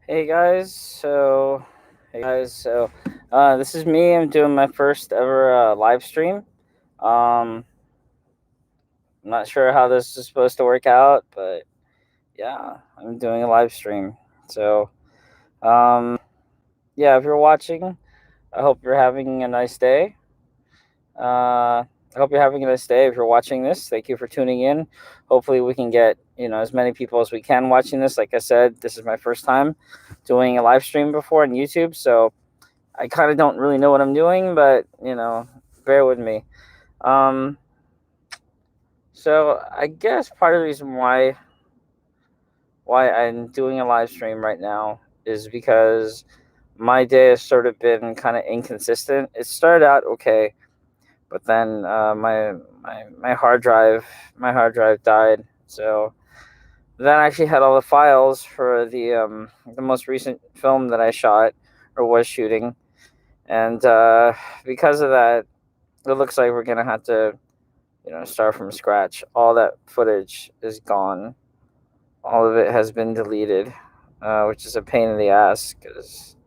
Hey guys, so this is me. I'm doing my first ever live stream. I'm not sure how this is supposed to work out, but yeah, I'm doing a live stream. So, um, yeah, if you're watching, I hope you're having a nice day. I hope you're having a nice day. If you're watching this, thank you for tuning in. Hopefully, we can get as many people as we can watching this. Like I said, this is my first time doing a live stream before on YouTube, so I kind of don't really know what I'm doing, but bear with me. Um, so I guess part of the reason why I'm doing a live stream right now is because my day has sort of been kind of inconsistent. It started out okay, but then my hard drive died. So then I actually had all the files for the most recent film that I shot or was shooting, and because of that, it looks like we're gonna have to start from scratch. All that footage is gone. All of it has been deleted, which is a pain in the ass because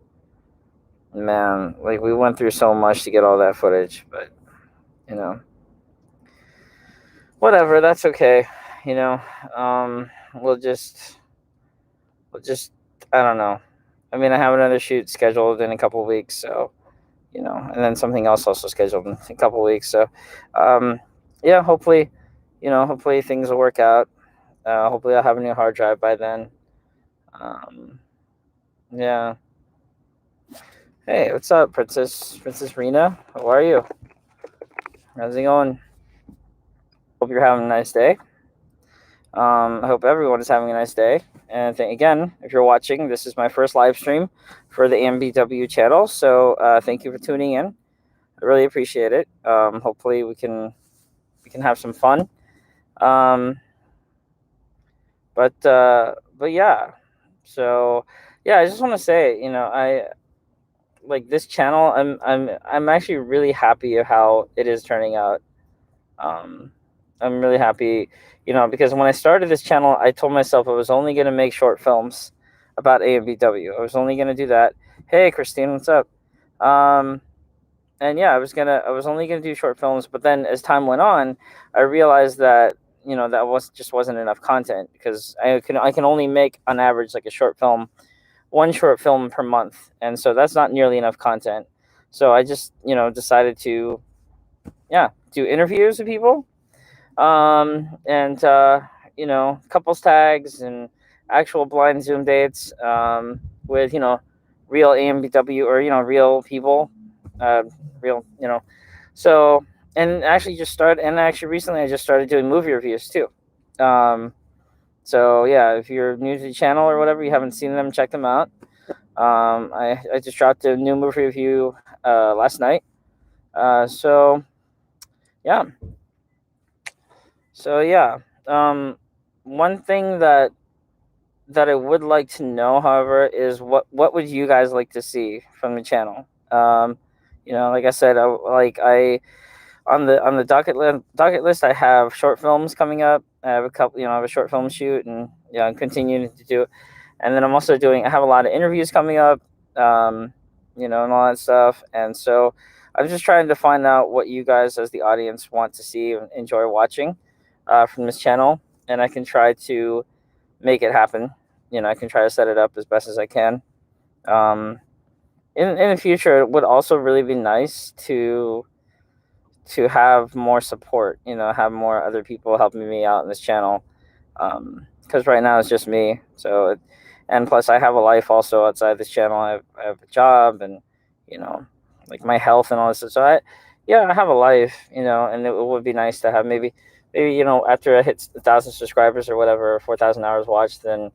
man, like we went through so much to get all that footage, but you know, whatever. That's okay. You know, um, we'll just we'll just I don't know. I mean, I have another shoot scheduled in a couple weeks, so and then something else also scheduled in a couple weeks. So, um, yeah, hopefully things will work out. Hopefully, I'll have a new hard drive by then. Um, yeah. Hey, what's up, Princess Rena? How are you? How's it going? Hope you're having a nice day. I hope everyone is having a nice day. And again, if you're watching, this is my first live stream for the AMBW channel. So thank you for tuning in. I really appreciate it. Hopefully, we can have some fun. Um, but yeah. So yeah, I just want to say, I like this channel. I'm actually really happy of how it is turning out. Um, I'm really happy, because when I started this channel, I told myself I was only gonna make short films about AMBW. I was only gonna do that. Hey, Christine, what's up? Um, and yeah, I was only gonna do short films, but then as time went on, I realized that that wasn't enough content because I can only make on average like a short film, one short film per month, and so that's not nearly enough content. So I just decided to do interviews with people, and couples tags and actual blind Zoom dates, with real AMBW or real people, uh, real so and actually recently I just started doing movie reviews too. Um, so yeah, if you're new to the channel or whatever, you haven't seen them, check them out. I just dropped a new movie review last night. So yeah, so yeah. Um, one thing that I would like to know, however, is what would you guys like to see from the channel? Like I said, I on the docket list, I have short films coming up. I have a couple, I have a short film shoot, and I'm continuing to do. And then I'm also doing. I have a lot of interviews coming up, and all that stuff. And so I'm just trying to find out what you guys, as the audience, want to see and enjoy watching from this channel, and I can try to make it happen. I can try to set it up as best as I can. Um, in the future, it would also really be nice to have more support. Have more other people helping me out in this channel. Because right now it's just me. And plus I have a life also outside this channel. I have a job and like my health and all this. So I have a life. And it would be nice to have maybe after I hit 1,000 subscribers or whatever, 4,000 hours watched, then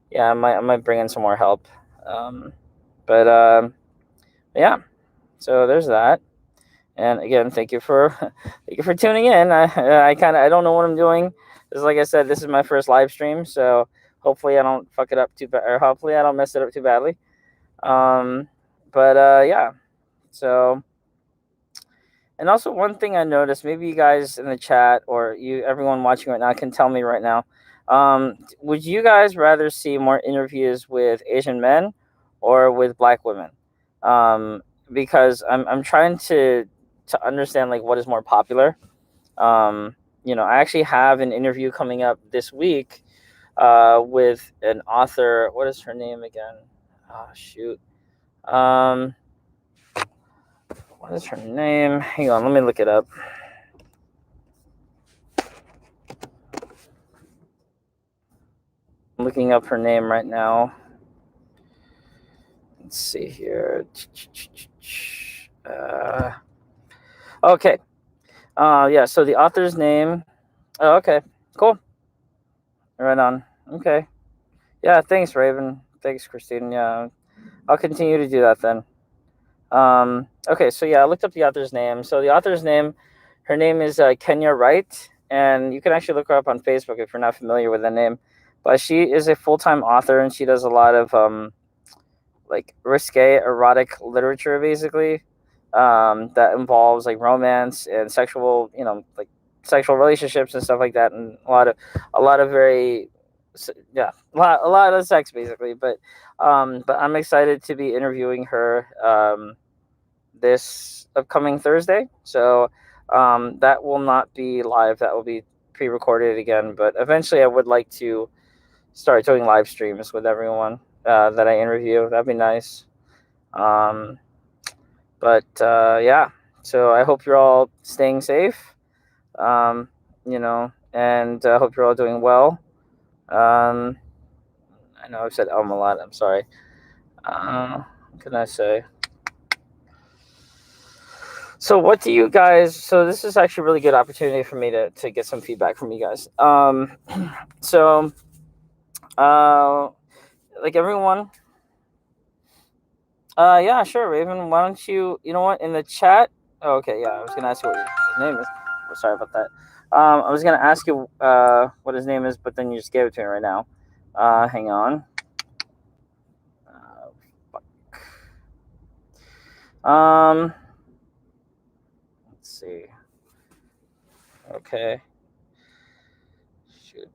yeah, I might bring in some more help. Um, but yeah, so there's that. And again, thank you for thank you for tuning in. I don't know what I'm doing. Just like I said, this is my first live stream, so hopefully I don't fuck it up too bad, or hopefully I don't mess it up too badly. Um, but yeah. So, and also one thing I noticed, maybe you guys in the chat or everyone watching right now can tell me right now. Would you guys rather see more interviews with Asian men or with Black women, um, because I'm trying to understand like what is more popular. I actually have an interview coming up this week with an author. What is her name again? Oh shoot. Um, what is her name? Hang on, let me look it up. I'm looking up her name right now. Let's see here. Okay. Yeah. So the author's name. Oh, okay. Cool. Right on. Okay. Yeah. Thanks, Raven. Thanks, Christine. Yeah. I'll continue to do that then. Okay. So yeah, I looked up the author's name. So the author's name, her name is Kenya Wright, and you can actually look her up on Facebook if you're not familiar with the name. But she is a full-time author, and she does a lot of like risque erotic literature, basically, that involves like romance and sexual, like sexual relationships and stuff like that, and a lot of very, yeah, a lot of sex basically. But I'm excited to be interviewing her this upcoming Thursday. So that will not be live. That will be pre-recorded again. But eventually, I would like to start doing live streams with everyone that I interview. That'd be nice. Um, but yeah, so I hope you're all staying safe. Um, and I hope you're all doing well. Um, I know I've said a lot. I'm sorry. What can I say? So what do you guys? So this is actually a really good opportunity for me to get some feedback from you guys. So uh, like everyone. Yeah, sure, Raven. Why don't you? You know what? In the chat. Oh, okay, yeah. I was gonna ask you what his name is. Oh, sorry about that. I was gonna ask you what his name is, but then you just gave it to me right now. Hang on. Um, let's see. Okay. Shoot.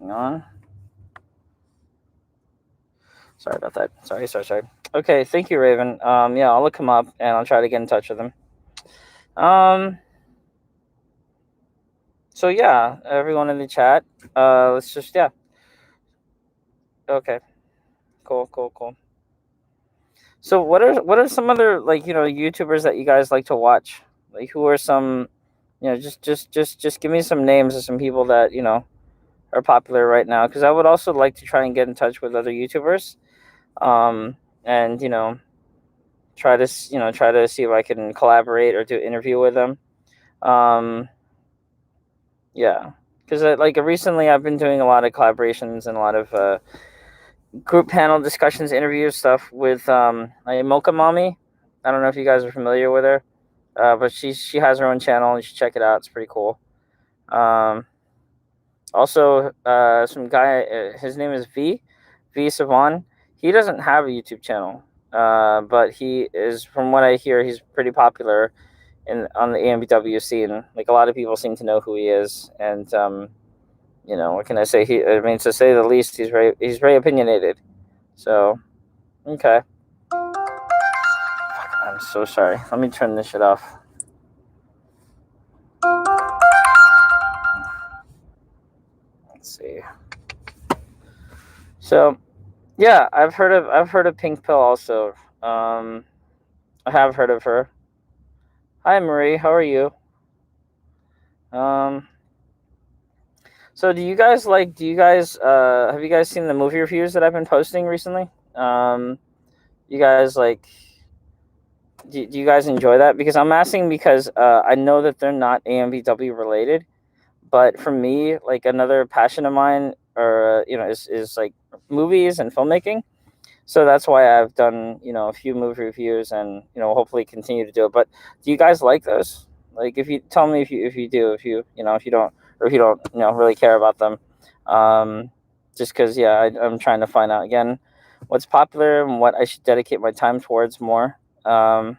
Hang on. Sorry about that. Sorry. Okay, thank you, Raven. Yeah, I'll look him up and I'll try to get in touch with him. So yeah, everyone in the chat. Let's just yeah. Okay. Cool. So what are some other like YouTubers that you guys like to watch? Like who are some, just give me some names of some people that are popular right now, because I would also like to try and get in touch with other YouTubers, and try to see if I can collaborate or do an interview with them. Um, yeah, because like recently I've been doing a lot of collaborations and a lot of group panel discussions, interviews, stuff with Mocha Mommy. I don't know if you guys are familiar with her, but she has her own channel. You should check it out. It's pretty cool. Also, some guy. His name is V Savan. He doesn't have a YouTube channel, but he is, from what I hear, he's pretty popular on the AMBW scene. Like a lot of people seem to know who he is, and what can I say? I mean, to say the least, he's very opinionated. So, okay. I'm so sorry. Let me turn this shit off. Let's see. So, yeah, I've heard of Pink Pill also. I have heard of her. Hi, Marie. How are you? Um. So, have you guys seen the movie reviews that I've been posting recently? You guys like do you guys enjoy that? Because I'm asking because I know that they're not AMBW related, but for me, like another passion of mine, or is like movies and filmmaking. So that's why I've done a few movie reviews, and hopefully continue to do it. But do you guys like those? Like, if you tell me if you do, if you don't, or if you don't really care about them, just because I'm trying to find out again what's popular and what I should dedicate my time towards more. Um,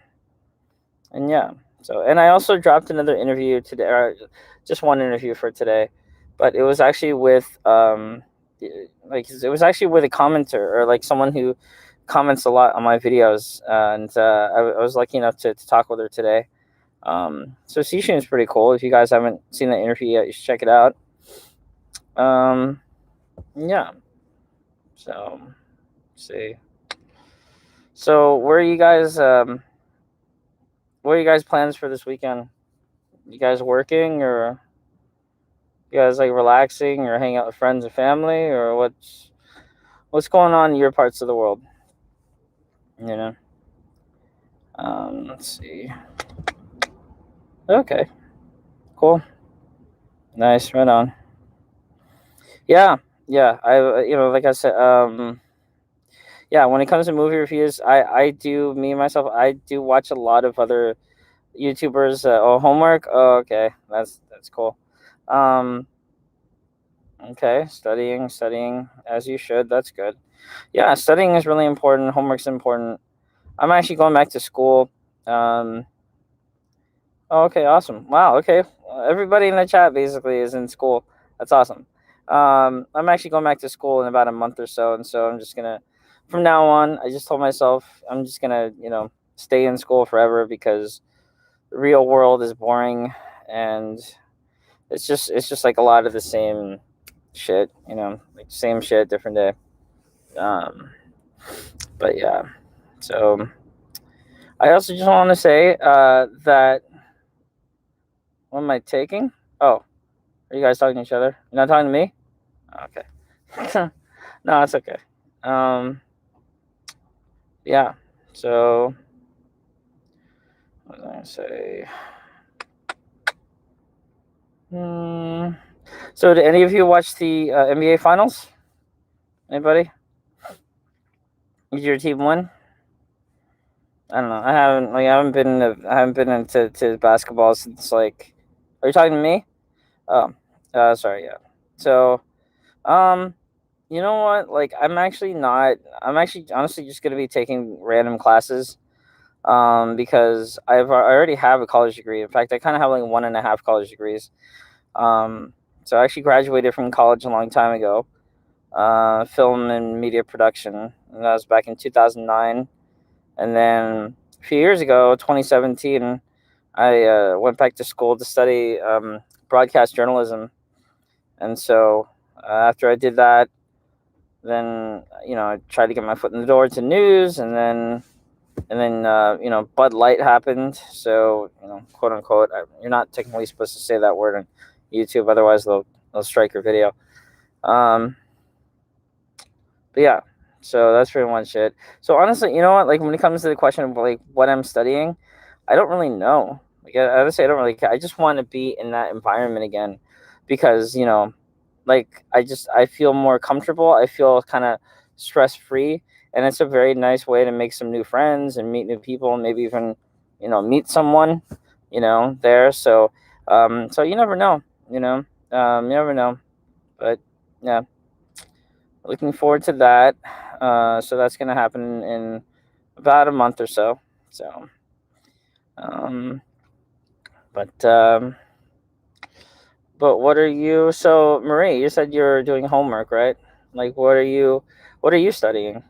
and yeah, and I also dropped another interview today, or just one interview for today, but it was actually with like it was actually with a commenter or like someone who comments a lot on my videos, and I was lucky enough to talk with her today. So Seashun is pretty cool. If you guys haven't seen the interview yet, you should check it out. Yeah. So, let's see. So, where are you guys? What are you guys' plans for this weekend? You guys working, or you guys like relaxing, or hanging out with friends and family, or what's going on in your parts of the world? You know. Let's see. Okay. Cool. Nice. Right on. Yeah. Yeah. Like I said, yeah. When it comes to movie reviews, I do me myself. I do watch a lot of other YouTubers. Homework. Oh, okay. That's cool. Um. Okay. Studying as you should. That's good. Yeah. Studying is really important. Homework's important. I'm actually going back to school. Um. Oh, okay, awesome. Wow, okay. Everybody in the chat basically is in school. That's awesome. I'm actually going back to school in about a month or so, and so I'm just gonna, from now on, I just told myself I'm just gonna, stay in school forever because the real world is boring, and it's just like a lot of the same shit, like same shit, different day. Um, but yeah, so I also just want to say that what am I taking? Oh. Are you guys talking to each other? You're not talking to me? Okay. No, it's okay. Um, yeah. So, what was I gonna say? So, did any of you watch the NBA Finals? Anybody? Did your team win? I don't know. I haven't been into basketball since like. Are you talking to me? Oh, sorry. Yeah. So, um, you know what? Like, I'm actually not. I'm actually honestly just gonna be taking random classes. Because I already have a college degree. In fact, I kind of have like one and a half college degrees. Um, so I actually graduated from college a long time ago, film and media production, and that was back in 2009. And then a few years ago, 2017, I went back to school to study broadcast journalism. And so after I did that, then I tried to get my foot in the door to news, and then Bud Light happened. So quote unquote, you're not technically supposed to say that word on YouTube, otherwise they'll strike your video. But yeah, so that's pretty much it. So honestly, you know what? Like when it comes to the question of like what I'm studying, I don't really know. Like honestly, I don't really care. I just want to be in that environment again, because like I feel more comfortable. I feel kind of stress free, and it's a very nice way to make some new friends and meet new people, and maybe even meet someone there. So you never know. You never know. But yeah, looking forward to that. So that's gonna happen in about a month or so. So, um, but um, but what are you? So Marie, you said you're doing homework, right? Like, What are you studying?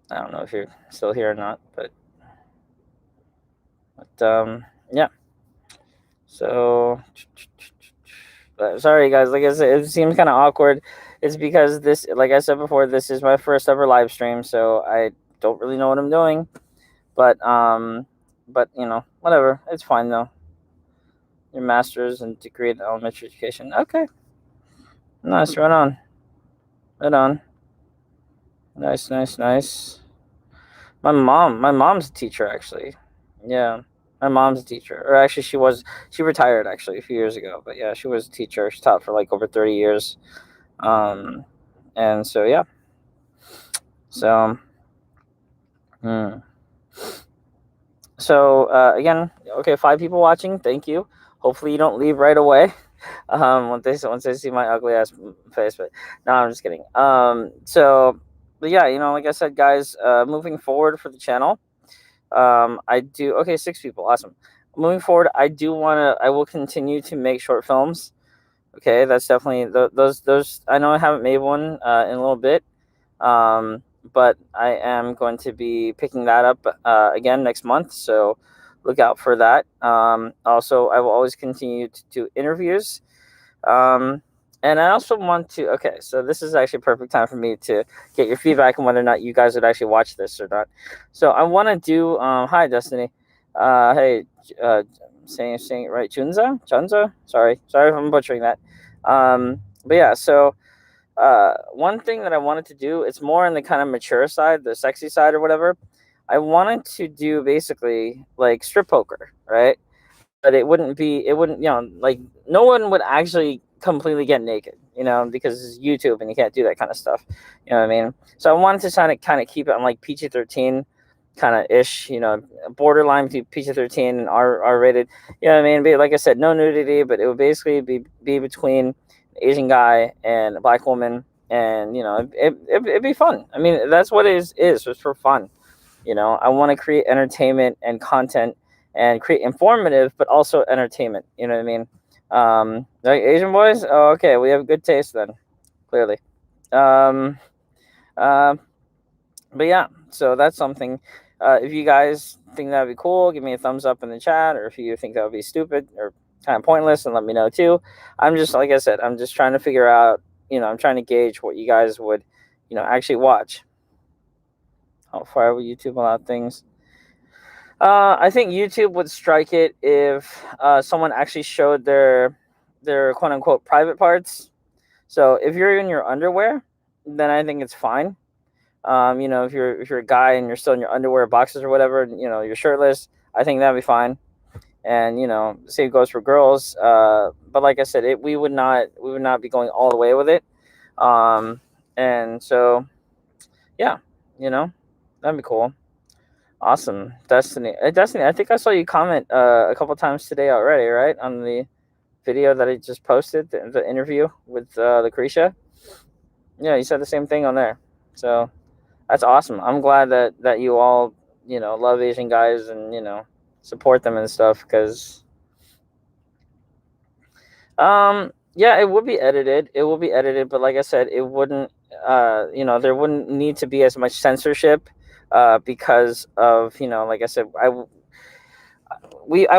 I don't know if you're still here or not, but yeah. So, sorry guys. Like I said, it seems kind of awkward. It's because this, like I said before, this is my first ever live stream, so I don't really know what I'm doing. But whatever. It's fine though. Your master's and degree in elementary education. Okay, nice. Right on. Right on. Nice, nice, nice. My mom's a teacher actually. Yeah, my mom's a teacher, or actually she retired actually a few years ago. But yeah, she was a teacher. She taught for like over 30 years. Um, and so yeah, so hmm. So again, okay, 5 people watching. Thank you. Hopefully you don't leave right away. Once they see my ugly ass face, but no, I'm just kidding. But yeah, like I said, guys, moving forward for the channel, I do okay. 6 people, awesome. Moving forward, I will continue to make short films. Okay, that's definitely those. I know I haven't made one in a little bit, um, but I am going to be picking that up again next month. So look out for that. Also, I will always continue to do interviews. Um, and I also want to. Okay, so this is actually a perfect time for me to get your feedback on whether or not you guys would actually watch this or not. So I want to do. Hi, Destiny. Hey, saying it right, Junza. Sorry if I'm butchering that. But yeah, so one thing that I wanted to do, it's more on the kind of mature side, the sexy side or whatever. I wanted to do basically like strip poker, right? But it wouldn't, like no one would actually completely get naked, because it's YouTube and you can't do that kind of stuff. You know what I mean? So I wanted to kind of keep it on like PG-13 kind of ish, borderline between PG-13 and R rated. You know what I mean? But like I said, no nudity, but it would basically be between an Asian guy and a black woman, and it'd be fun. I mean, that's what it is. It's for fun. I want to create entertainment and content and create informative, but also entertainment. You know what I mean? Like Asian boys. Oh, okay. We have good taste then, clearly. Um, uh, but yeah, so that's something. If you guys think that'd be cool, give me a thumbs up in the chat, or if you think that would be stupid or kind of pointless, and let me know too. I'm just, like I said, I'm just trying to figure out. I'm trying to gauge what you guys would, actually watch. How far will YouTube allow things? I think YouTube would strike it if someone actually showed their quote unquote private parts. So if you're in your underwear, then I think it's fine. If you're a guy and you're still in your underwear, boxers or whatever, you're shirtless, I think that'd be fine. And same goes for girls. But like I said, we would not be going all the way with it. And so yeah, that'd be cool. Awesome, Destiny. Destiny, I think I saw you comment a couple times today already, right, on the video that I just posted, the interview with Lucretia. Yeah, you said the same thing on there. So that's awesome. I'm glad that you all love Asian guys and support them and stuff because yeah, it would be edited. It will be edited, but like I said, it wouldn't. There wouldn't need to be as much censorship because of like I said, I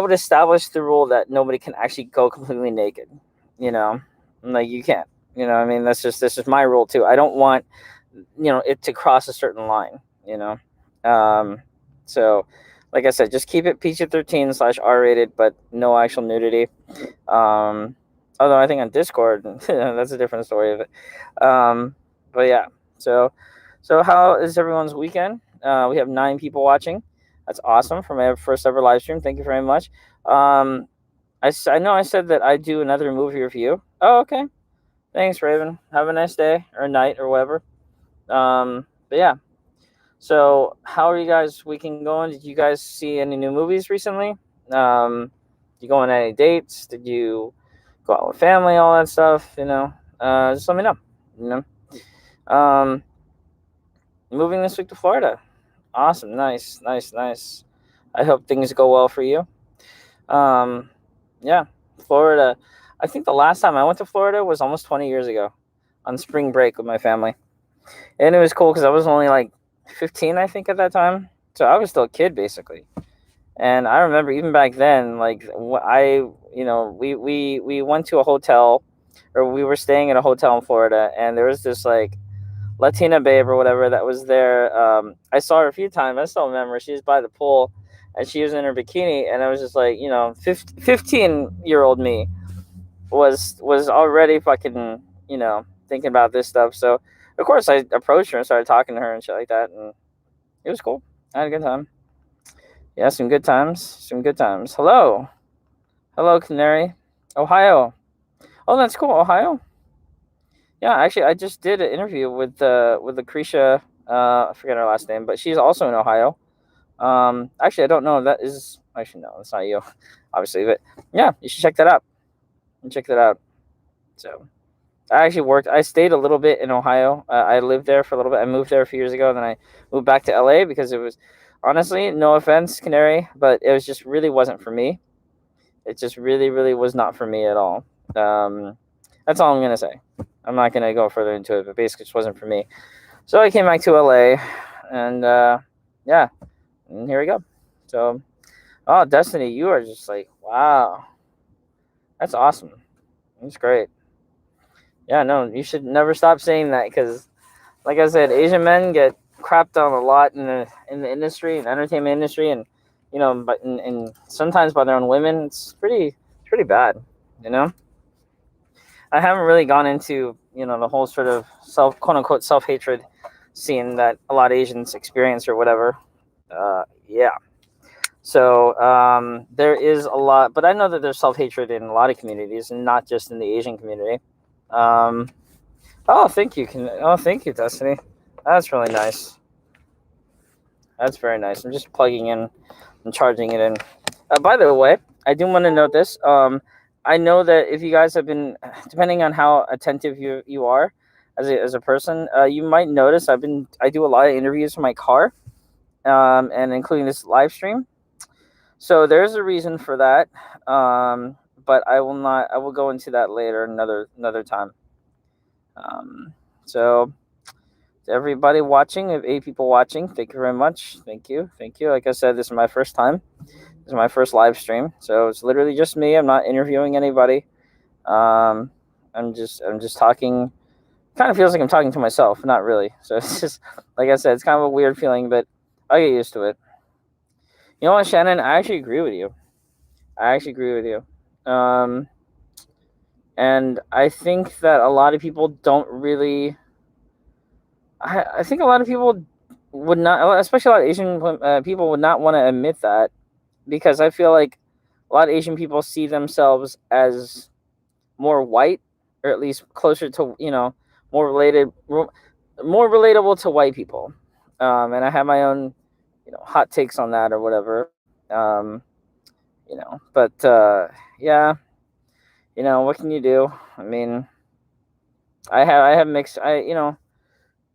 would establish the rule that nobody can actually go completely naked. You know, like you can't. I mean, that's just my rule too. I don't want it to cross a certain line. You know, so like I said, just keep it PG-13/R rated, but no actual nudity. Although I think on Discord, that's a different story of it. But yeah, so how is everyone's weekend? We have 9 people watching. That's awesome for my first ever live stream. Thank you very much. Um, I know I said that I'd do another movie review. Oh, okay. Thanks, Raven. Have a nice day or night or whatever. But yeah. So how are you guys' weekend going? Did you guys see any new movies recently? You go on any dates? Did you go out with family? All that stuff. Just let me know. You um, Moving this week to Florida. Awesome. Nice, nice, nice. I hope things go well for you. Um, yeah, Florida. I think the last time I went to Florida was almost 20 years ago on spring break with my family. And it was cool because I was only like 15, I think, at that time. So I was still a kid, basically. And I remember even back then, like, we went to a hotel, or we were staying at a hotel in Florida, and there was this, like, Latina babe or whatever that was there. I saw her a few times. I still remember she was by the pool, and she was in her bikini, and I was just like, 15-year-old me was already fucking, thinking about this stuff. So of course I approached her and started talking to her and shit like that, and it was cool. I had a good time. Yeah, some good times. Some good times. Hello, Canary, Ohio. Oh, that's cool, Ohio. Yeah, actually, I just did an interview with Lucretia. I forget her last name, but she's also in Ohio. Actually, I don't know if that is. Actually, no, that's not you, obviously. But yeah, you should check that out. Check that out. So, I actually worked. I stayed a little bit in Ohio. I lived there for a little bit. I moved there a few years ago, and then I moved back to LA because it was, honestly, no offense, Canary, but it just really wasn't for me. It just really, really was not for me at all. That's all I'm gonna say. I'm not gonna go further into it, but basically, it just wasn't for me. So I came back to LA, and yeah, and here we go. So, oh, Destiny, you are just like, wow, that's awesome. That's great. Yeah, no, you should never stop saying that because, like I said, Asian men get crapped on a lot in the industry, in the entertainment industry, and but and sometimes by their own women, it's pretty bad. You know, I haven't really gone into the whole sort of quote unquote self hatred scene that a lot of Asians experience or whatever. Yeah. So there is a lot, but I know that there's self hatred in a lot of communities, and not just in the Asian community. Um, oh, thank you. Thank you, Destiny. That's really nice. That's very nice. I'm just plugging in and charging it in. By the way, I do want to note this. I know that if you guys have been, depending on how attentive you are as a person, you might notice I do a lot of interviews from my car, and including this live stream. So there's a reason for that. But I will not. I will go into that later, another time. Um, so to everybody watching, if 8 people watching, thank you very much. Thank you. Like I said, this is my first time. This is my first live stream, so it's literally just me. I'm not interviewing anybody. Um, I'm just talking. Kind of feels like I'm talking to myself, not really. So it's just like I said, it's kind of a weird feeling, but I get used to it. You know what, Shannon? I actually agree with you. Um, and I think that a lot of people don't really. I think a lot of people would not, especially a lot of Asian people, would not want to admit that because I feel like a lot of Asian people see themselves as more white, or at least closer to more more relatable to white people. And I have my own hot takes on that or whatever. But yeah, what can you do? I mean, I have mixed.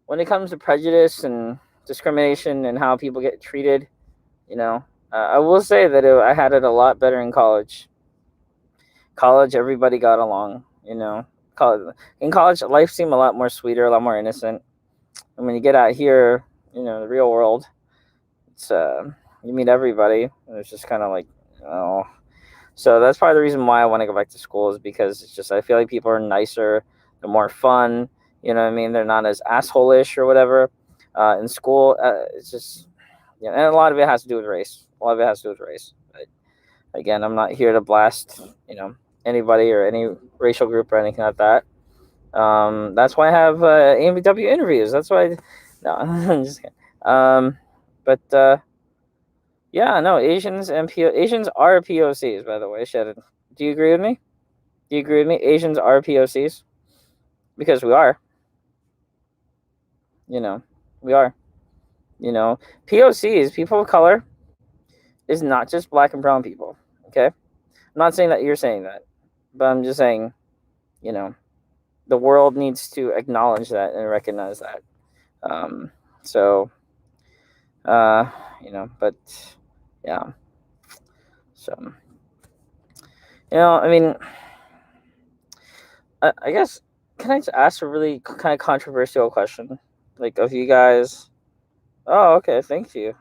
When it comes to prejudice and discrimination and how people get treated, I will say that I had it a lot better in college. College, everybody got along. College, in college, life seemed a lot more sweeter, a lot more innocent. And when you get out here, the real world, it's you meet everybody, and it's just kind of like, oh. So that's probably the reason why I want to go back to school, is because it's just I feel like people are nicer, they're more fun. You know what I mean? They're not as asshole-ish or whatever. In school, it's just and a lot of it has to do with race. A lot of it has to do with race. But again, I'm not here to blast anybody or any racial group or anything like that. That's why I have AMBW interviews. That's why. No, I'm just kidding. But yeah, no, Asians are POCs, by the way, Shannon. Do you agree with me? Do you agree with me? Asians are POCs because we are. We are. POCs, people of color, is not just black and brown people. Okay, I'm not saying that you're saying that, but I'm just saying, you know, the world needs to acknowledge that and recognize that. Um, so, but yeah. So, I mean, I guess, can I just ask a really kind of controversial question? Like, of you guys. Oh, okay. Thank you.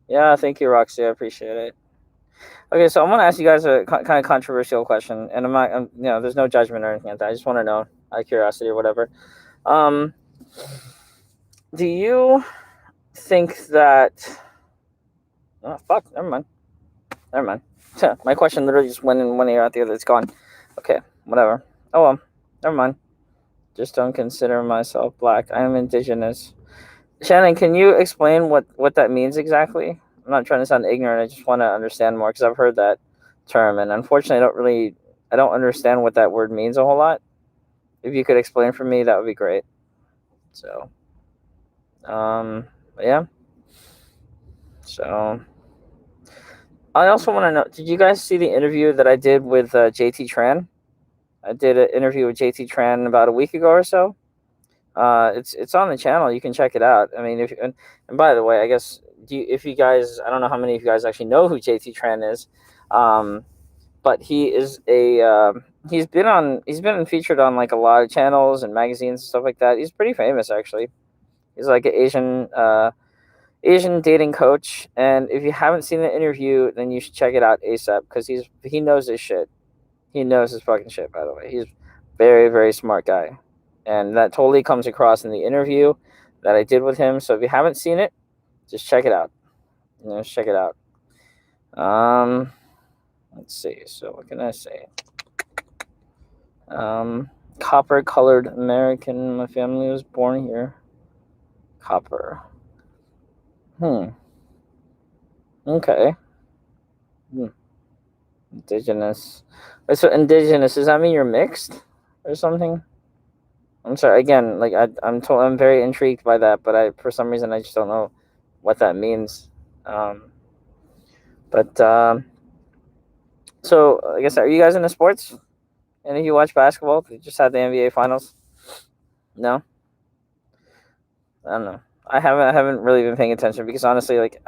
Yeah, thank you, Roxy. I appreciate it. Okay, so I'm gonna ask you guys a kind of controversial question, and there's no judgment or anything like that. I just want to know, out of curiosity or whatever. Um, do you think that? Oh, fuck. Never mind. My question literally just went in one ear out the other. It's gone. Okay, whatever. Oh well. Never mind. Just don't consider myself black. I am indigenous. Shannon, can you explain what that means exactly? I'm not trying to sound ignorant. I just want to understand more because I've heard that term, and unfortunately, I don't understand what that word means a whole lot. If you could explain for me, that would be great. So, yeah. So, I also want to know: did you guys see the interview that I did with JT Tran? I did an interview with JT Tran about a week ago or so. It's on the channel. You can check it out. I mean, and by the way, I guess if you guys, I don't know how many of you guys actually know who JT Tran is, but he is he's been featured on like a lot of channels and magazines and stuff like that. He's pretty famous actually. He's like an Asian dating coach, and if you haven't seen the interview, then you should check it out ASAP because he knows his shit. He knows his fucking shit. By the way, he's very very smart guy, and that totally comes across in the interview that I did with him. So if you haven't seen it, just check it out. Just check it out. Let's see. So what can I say? Copper colored American. My family was born here. Copper. Okay. Indigenous. Wait, so indigenous, does that mean you're mixed or something? I'm sorry. Again, like I'm very intrigued by that, but for some reason I just don't know what that means. But so I guess, are you guys into sports? Any of you watch basketball? They just had the NBA finals. No, I don't know. I haven't really been paying attention because honestly, like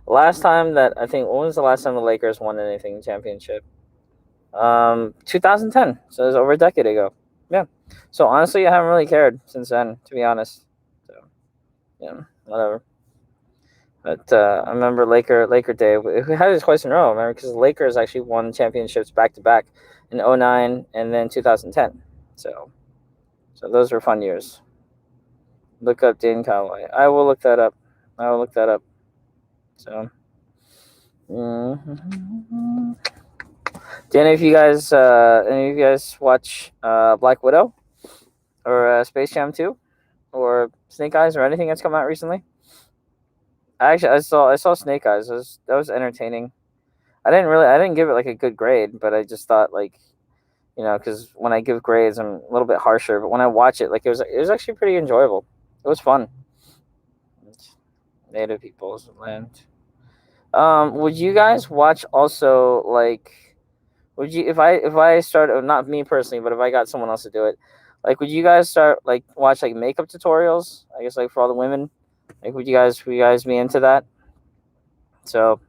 last time that I think, when was the last time the Lakers won anything championship? 2010. So it was over a decade ago. Yeah. So honestly, I haven't really cared since then, to be honest. So yeah, whatever. But I remember Laker Day. We had it twice in a row. Remember, because the Lakers actually won championships back to back in 09 and then 2010. So those were fun years. Look up Dane Calloway. I will look that up. So. Mm-hmm. Do any of you guys watch Black Widow or Space Jam 2 or Snake Eyes or anything that's come out recently? I saw Snake Eyes. That was entertaining. I didn't give it like a good grade, but I just thought, like, because when I give grades, I'm a little bit harsher. But when I watch it, like, it was actually pretty enjoyable. It was fun. Native people's land. Would you guys watch also, like? Would you, if I start, not me personally, but if I got someone else to do it, like, would you guys start, like, watch like makeup tutorials? I guess, like, for all the women, like, would you guys be into that? So,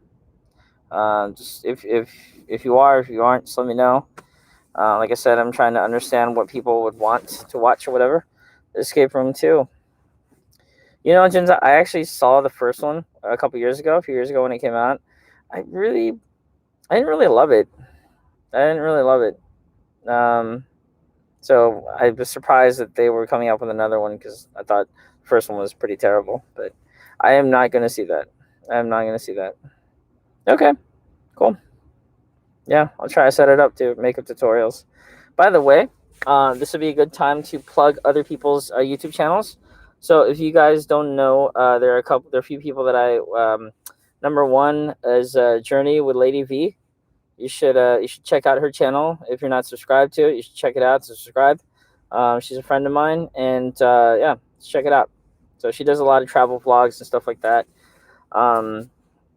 just if you are, if you aren't, just let me know. Like I said, I'm trying to understand what people would want to watch or whatever. Escape Room 2. Jins, I actually saw the first one a few years ago when it came out. I didn't really love it. So I was surprised that they were coming up with another one because I thought the first one was pretty terrible. But I am not going to see that. Okay, cool. Yeah, I'll try to set it up to makeup tutorials. By the way, this would be a good time to plug other people's YouTube channels. So if you guys don't know, there are a few people that number one is Journey with Lady V. You should check out her channel. If you're not subscribed to it, you should check it out. Subscribe. She's a friend of mine, and yeah, check it out. So she does a lot of travel vlogs and stuff like that.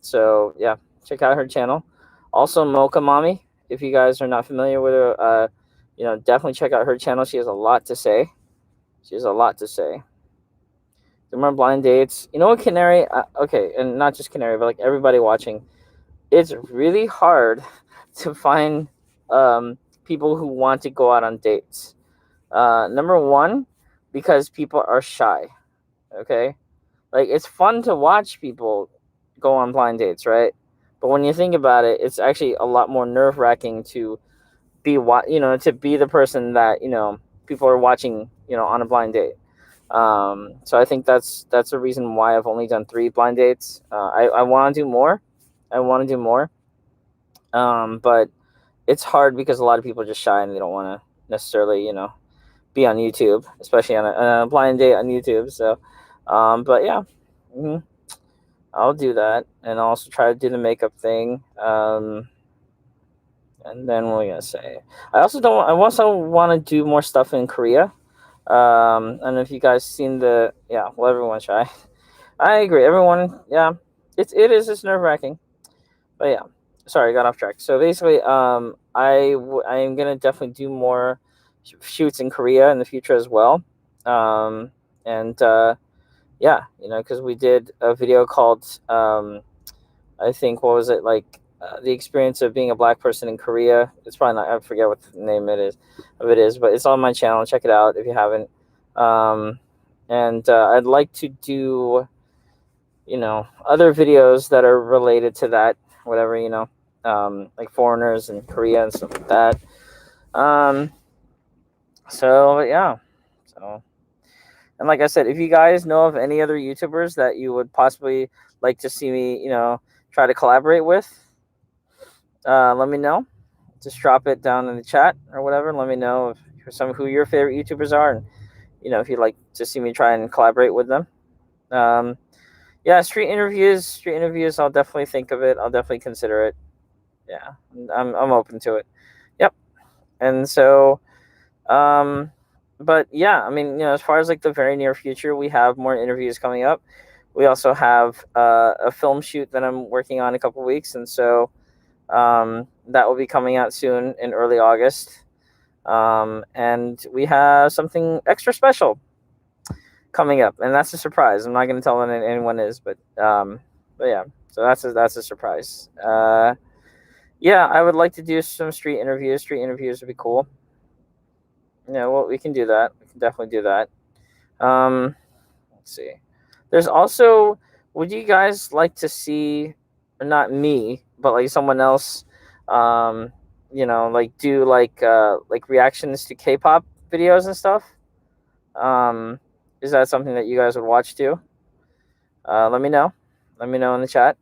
So yeah, check out her channel. Also, Mocha Mommy. If you guys are not familiar with her, definitely check out her channel. She has a lot to say. The more blind dates. You know what, Canary? Okay, and not just Canary, but like everybody watching, it's really hard to find people who want to go out on dates. Number one, because people are shy. Okay, like, it's fun to watch people go on blind dates, right? But when you think about it, it's actually a lot more nerve wracking to be to be the person that people are watching on a blind date. So I think that's a reason why I've only done 3 blind dates. I want to do more. But it's hard because a lot of people are just shy and they don't want to necessarily be on YouTube, especially on a blind date on YouTube. So, but yeah. I'll do that, and I'll also try to do the makeup thing. And then what are we gonna say? I also want to do more stuff in Korea. And if you guys seen everyone's shy. I agree. Everyone, yeah, it is just nerve wracking. But yeah, sorry, I got off track. So basically, I am gonna definitely do more shoots in Korea in the future as well. And yeah, because we did a video called I think, what was it, like, the experience of being a black person in Korea. It's probably not. I forget what the name it is, but it's on my channel. Check it out if you haven't. Um, and I'd like to do, other videos that are related to that, whatever, like foreigners in Korea and stuff like that. So yeah, so, and like I said, if you guys know of any other YouTubers that you would possibly like to see me, try to collaborate with, let me know. Just drop it down in the chat or whatever. Let me know who your favorite YouTubers are, and if you'd like to see me try and collaborate with them. Yeah, street interviews. I'll definitely think of it. I'll definitely consider it. Yeah, I'm open to it. Yep. And so, but yeah, I mean, as far as like the very near future, we have more interviews coming up. We also have a film shoot that I'm working on in a couple weeks, and so that will be coming out soon in early August. And we have something extra special coming up, and that's a surprise. I'm not going to tell anyone is, but yeah. So that's a surprise. Yeah, I would like to do some street interviews. Street interviews would be cool. Well, we can do that. We can definitely do that. Let's see. There's also, would you guys like to see, not me, but like someone else, like do like reactions to K-pop videos and stuff? Is that something that you guys would watch too? Let me know. Let me know in the chat.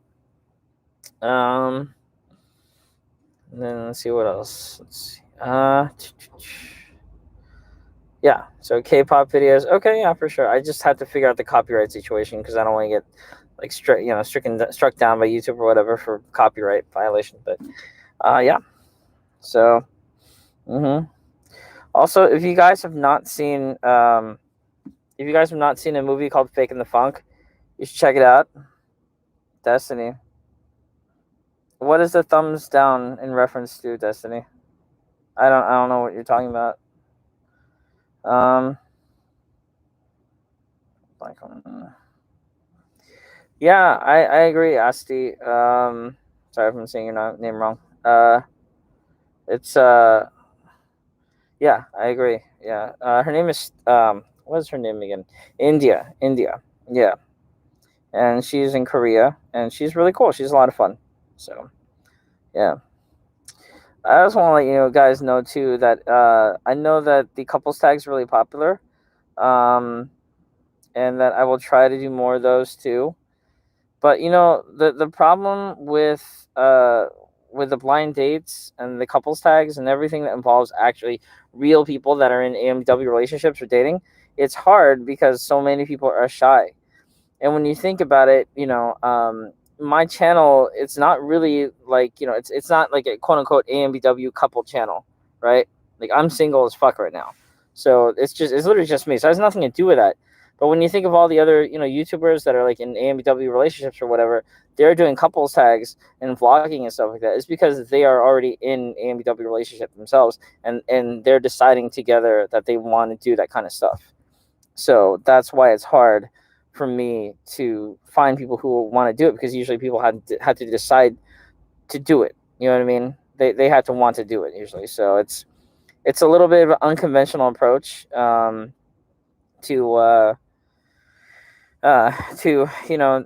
And then let's see what else. Let's see. Yeah, so K-pop videos. Okay, yeah, for sure. I just had to figure out the copyright situation because I don't want to get like struck down by YouTube or whatever for copyright violation. But yeah. So, also, if you guys have not seen a movie called Fake in the Funk, you should check it out. Destiny. What is the thumbs down in reference to, Destiny? I don't know what you're talking about. Yeah, I agree, Asti. Sorry if I'm saying your name wrong. It's yeah, I agree. Yeah, her name is what is her name again? India. Yeah, and she's in Korea, and she's really cool. She's a lot of fun. So, yeah. I just want to let guys know too that I know that the couples tag is really popular, and that I will try to do more of those too. But the problem with the blind dates and the couples tags and everything that involves actually real people that are in AMW relationships or dating, it's hard because so many people are shy. And when you think about it, my channel, it's not really like, it's not like a quote unquote AMBW couple channel, right? Like I'm single as fuck right now. So it's literally just me. So it has nothing to do with that. But when you think of all the other, YouTubers that are like in AMBW relationships or whatever, they're doing couples tags and vlogging and stuff like that. It's because they are already in AMBW relationship themselves, and they're deciding together that they want to do that kind of stuff. So that's why it's hard for me to find people who want to do it, because usually people had to decide to do it. You know what I mean? They had to want to do it usually. So it's a little bit of an unconventional approach to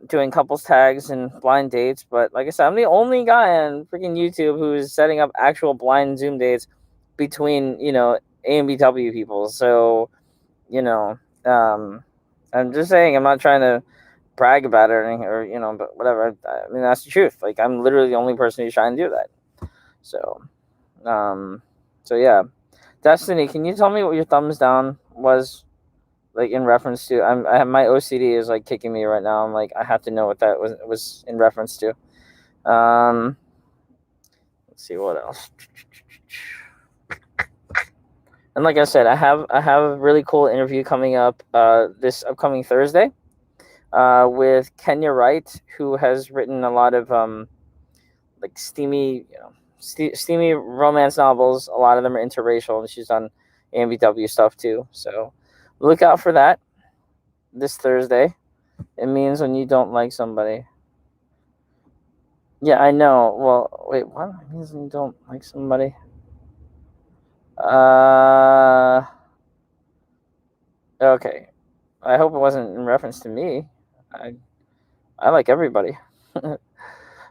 doing couples tags and blind dates. But like I said, I'm the only guy on freaking YouTube who is setting up actual blind Zoom dates between AMBW people. So I'm just saying, I'm not trying to brag about it or anything, or but whatever. I mean, that's the truth. Like, I'm literally the only person who's trying to do that. So, so yeah. Destiny, can you tell me what your thumbs down was, like in reference to? I have my OCD is like kicking me right now. I'm like, I have to know what that was in reference to. Let's see what else. And like I said, I have a really cool interview coming up this upcoming Thursday with Kenya Wright, who has written a lot of like steamy romance novels. A lot of them are interracial, and she's done AMBW stuff too. So look out for that this Thursday. It means when you don't like somebody. Yeah, I know. Well, wait, what means you don't like somebody? Uh, okay. I hope it wasn't in reference to me. I I like everybody.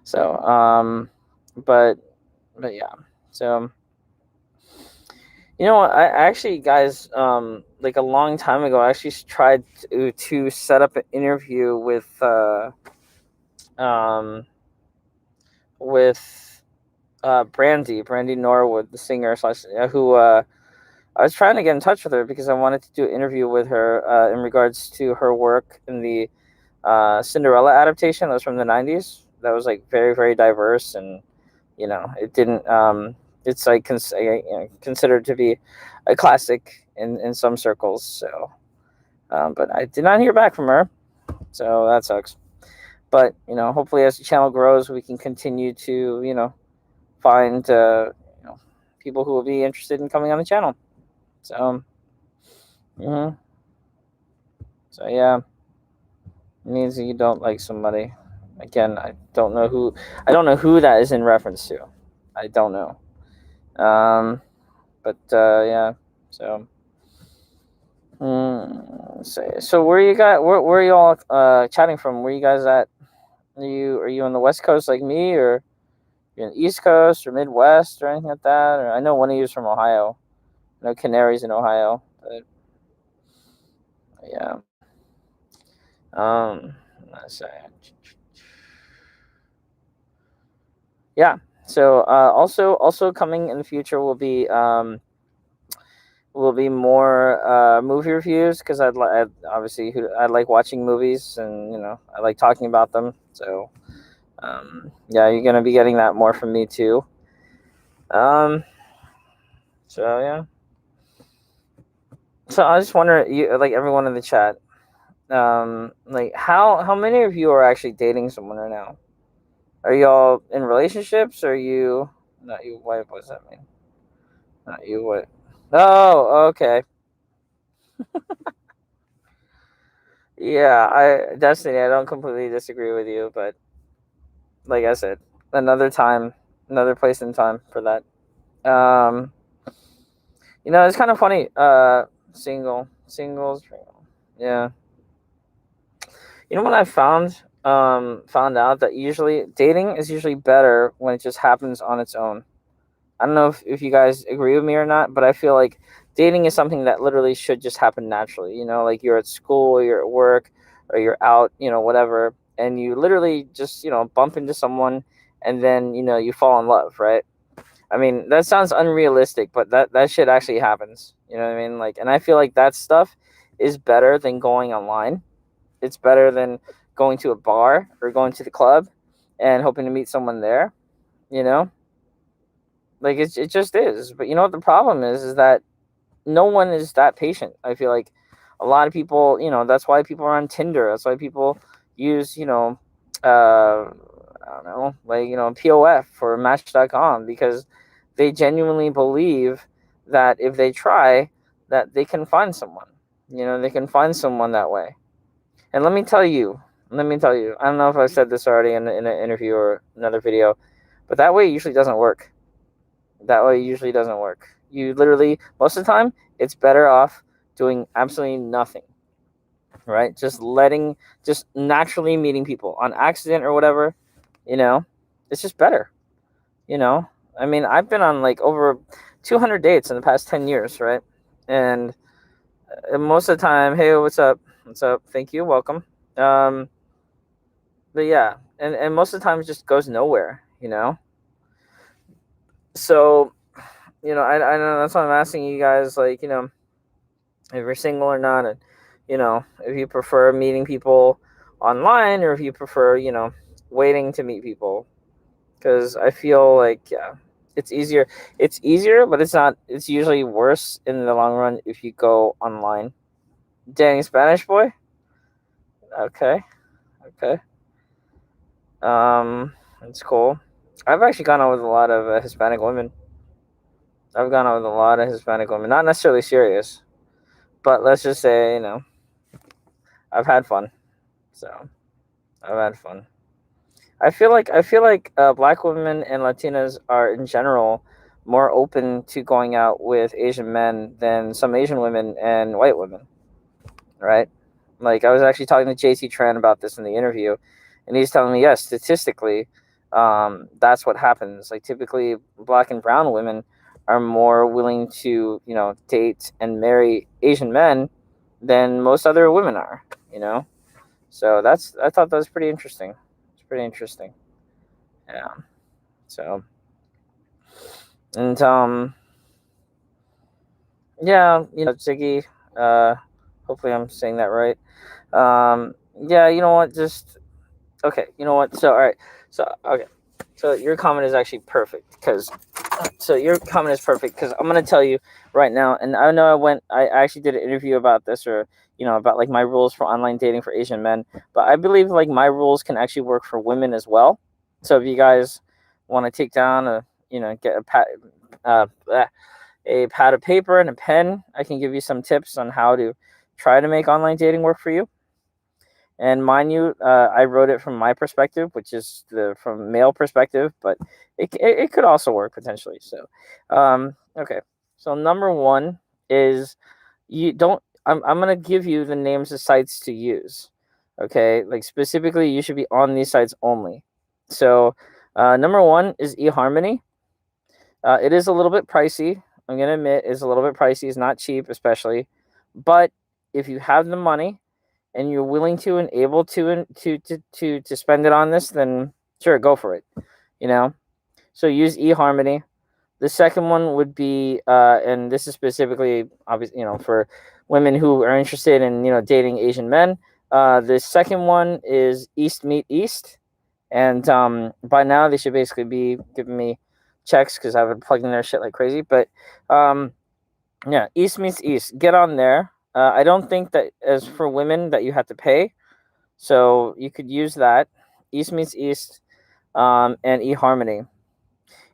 So, but but yeah. So, you know what? I actually, guys, like a long time ago, I actually tried to set up an interview um, with Brandy Norwood, the singer slash who I was trying to get in touch with her because I wanted to do an interview with her in regards to her work in the Cinderella adaptation that was from the '90s. That was like very very diverse, and it didn't. It's like considered to be a classic in some circles. So, but I did not hear back from her, so that sucks. But hopefully as the channel grows, we can continue to find people who will be interested in coming on the channel. So, mhm. So yeah, it means that you don't like somebody. Again, I don't know who that is in reference to. I don't know. But yeah. So, so where are you all chatting from? Where you guys at? Are you on the West Coast like me, or you're in the East Coast or Midwest or anything like that? Or I know one of you is from Ohio. I know Canary's in Ohio, but yeah. Let's say, yeah. So also coming in the future will be more movie reviews because obviously I like watching movies, and I like talking about them. So yeah, you're gonna be getting that more from me too. Um, so yeah. So I just wonder, you like everyone in the chat, like how many of you are actually dating someone right now? Are y'all in relationships? Or are you not you? What does that mean? Not you. What? Oh, okay. Yeah, Destiny. I don't completely disagree with you, but like I said, another time, another place and time for that. Um, it's kind of funny. Singles. Yeah. You know what I found? Found out that usually dating is usually better when it just happens on its own. I don't know if you guys agree with me or not, but I feel like dating is something that literally should just happen naturally. Like you're at school, or you're at work, or you're out, whatever, and you literally just bump into someone, and then you fall in love, right? I mean, that sounds unrealistic, but that shit actually happens. You know what I mean? Like, and I feel like that stuff is better than going online. It's better than going to a bar or going to the club and hoping to meet someone there. You know, like it just is. But you know what the problem is that no one is that patient. I feel like a lot of people, that's why people are on Tinder. That's why people use, I don't know, like, POF or Match.com, because they genuinely believe that if they try, that they can find someone. They can find someone that way. And let me tell you, I don't know if I said this already in an interview or another video, but that way usually doesn't work. That way usually doesn't work. You literally, most of the time, it's better off doing absolutely nothing, right? Just naturally meeting people on accident or whatever, you know, it's just better, you know? I mean, I've been on like over 200 dates in the past 10 years, right? And most of the time, hey, what's up? What's up? Thank you. Welcome. Um, but yeah, and most of the time it just goes nowhere. So, I know that's why I'm asking you guys, like, if you're single or not, and if you prefer meeting people online, or if you prefer waiting to meet people, because I feel like, yeah, it's easier, but it's usually worse in the long run if you go online. Dating Spanish boy. Okay. Okay. It's cool. I've actually gone out with a lot of Hispanic women. I've gone out with a lot of Hispanic women, not necessarily serious, but let's just say, I've had fun. So I've had fun. I feel like Black women and Latinas are in general more open to going out with Asian men than some Asian women and white women, right? Like I was actually talking to JT Tran about this in the interview, and he's telling me, yes, statistically, that's what happens. Like typically, Black and brown women are more willing to, date and marry Asian men than most other women are. You know, so I thought that was pretty interesting. It's pretty interesting. Yeah. So and yeah, Ziggy. Uh, hopefully I'm saying that right. Yeah, you know what? Just okay. You know what? So all right. So okay. So your comment is actually perfect because I'm gonna tell you right now, and I know I actually did an interview about this, or about like my rules for online dating for Asian men, but I believe like my rules can actually work for women as well. So if you guys want to take down get uh, a pad of paper and a pen, I can give you some tips on how to try to make online dating work for you. And mind you, I wrote it from my perspective, which is the from male perspective, but it could also work potentially. So, okay. So number one is you don't. I'm gonna give you the names of sites to use. Okay, like specifically, you should be on these sites only. So, number one is eHarmony. It is a little bit pricey. I'm gonna admit, it's a little bit pricey. It's not cheap, especially, but if you have the money and you're willing to and able to to spend it on this, then sure, go for it. You know, so use eHarmony. The second one would be, and this is specifically obviously, for women who are interested in dating Asian men. The second one is East Meet East, and by now they should basically be giving me checks because I've been plugging their shit like crazy. But yeah, East Meets East. Get on there. I don't think that as for women that you have to pay. So you could use that. East Meets East, and eHarmony.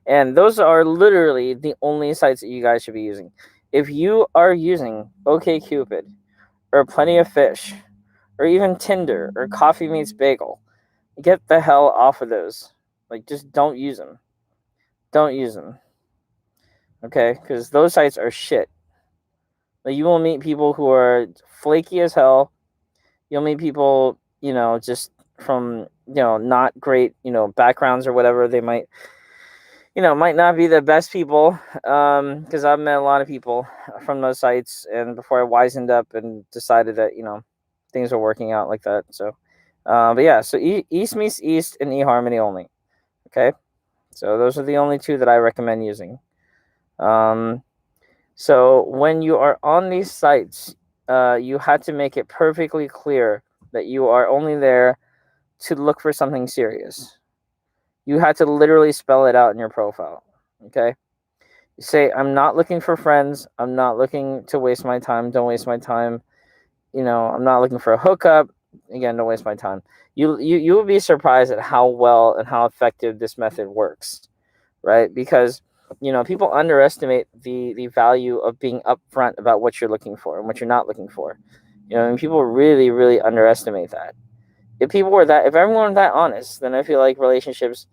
And those are literally the only sites that you guys should be using. If you are using OkCupid or Plenty of Fish or even Tinder or Coffee Meets Bagel, get the hell off of those. Like, just don't use them. Don't use them. Okay? Because those sites are shit. Like, you will meet people who are flaky as hell. You'll meet people, just from, not great, backgrounds or whatever. They might not be the best people, because I've met a lot of people from those sites, and before I wisened up and decided that things are working out like that. So, but yeah, so East Meets East and eHarmony only. Okay, so those are the only two that I recommend using. So when you are on these sites, you had to make it perfectly clear that you are only there to look for something serious. You had to literally spell it out in your profile. Okay. You say, I'm not looking for friends. I'm not looking to waste my time. Don't waste my time. I'm not looking for a hookup. Again, don't waste my time. You will be surprised at how well and how effective this method works, right? Because people underestimate the value of being upfront about what you're looking for and what you're not looking for. And people really really underestimate that. If everyone were that honest, then I feel like relationships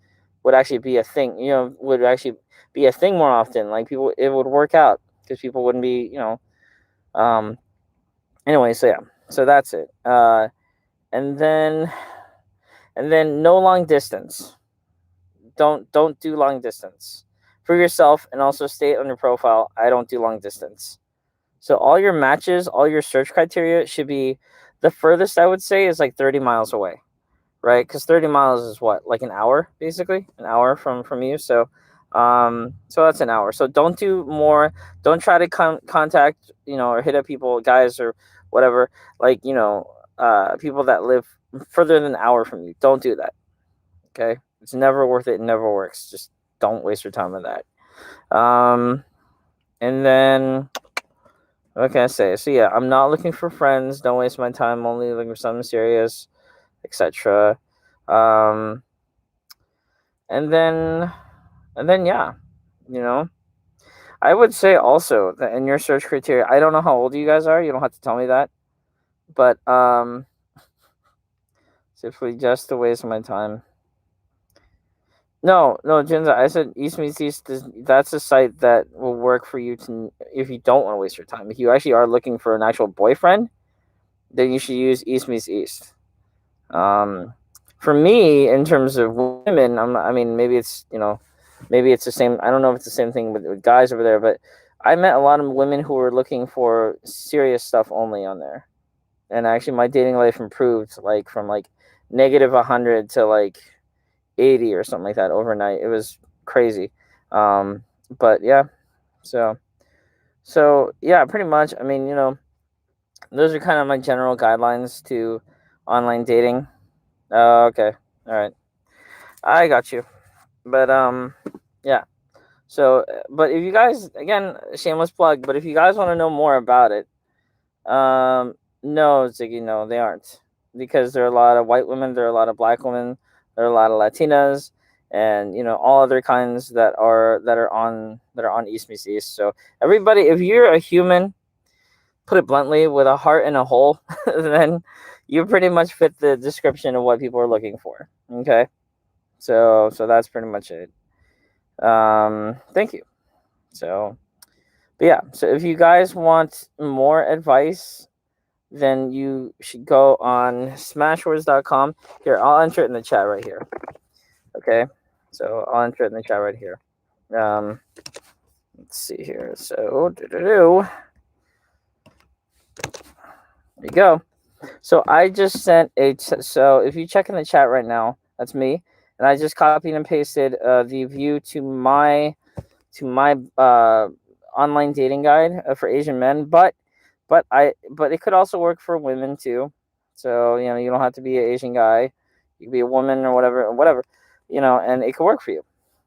would actually be a thing. Would actually be a thing more often. Like people, it would work out because people wouldn't be. Um. Anyway, so yeah, so that's it. And then no long distance. Don't do long distance for yourself, and also state on your profile. I don't do long distance. So all your matches, all your search criteria should be the furthest I would say is like 30 miles away, right? Because 30 miles is what, like an hour, basically, an hour from you. So, so that's an hour. So don't do more. Don't try to contact, or hit up people, guys, or whatever. Like, people that live further than an hour from you. Don't do that. Okay, it's never worth it. It never works. Just don't waste your time with that. And then what can I say? So yeah, I'm not looking for friends. Don't waste my time. Only looking for something serious, etc. Um, and then yeah, you know, I would say also that in your search criteria, I don't know how old you guys are. You don't have to tell me that, but simply just to waste my time. No, no, Jinza. I said East Meets East. That's a site that will work for you to if you don't want to waste your time. If you actually are looking for an actual boyfriend, then you should use East Meets East. Um, for me, in terms of women, I mean, maybe it's maybe it's the same. I don't know if it's the same thing with guys over there, but I met a lot of women who were looking for serious stuff only on there, and actually, my dating life improved like from like -100 to like 80 or something like that overnight. It was crazy. Um, but yeah, so yeah, pretty much. I mean, those are kind of my general guidelines to online dating. Okay, all right, I got you. But yeah. So, but if you guys, again, shameless plug, but if you guys want to know more about it, no, Ziggy, no, they aren't, because there are a lot of white women, there are a lot of black women, there are a lot of Latinas, and all other kinds that are on East Meets East. So everybody, if you're a human, put it bluntly, with a heart and a hole, then you pretty much fit the description of what people are looking for. Okay, so that's pretty much it. Thank you. So, but yeah, so if you guys want more advice, then you should go on smashwords.com. Here, I'll enter it in the chat right here. Okay, so I'll enter it in the chat right here. Let's see here. So, there you go. So I just sent so if you check in the chat right now, that's me, and I just copied and pasted the view to my online dating guide for Asian men, but it could also work for women too. So you don't have to be an Asian guy. You can be a woman or whatever, and it could work for you.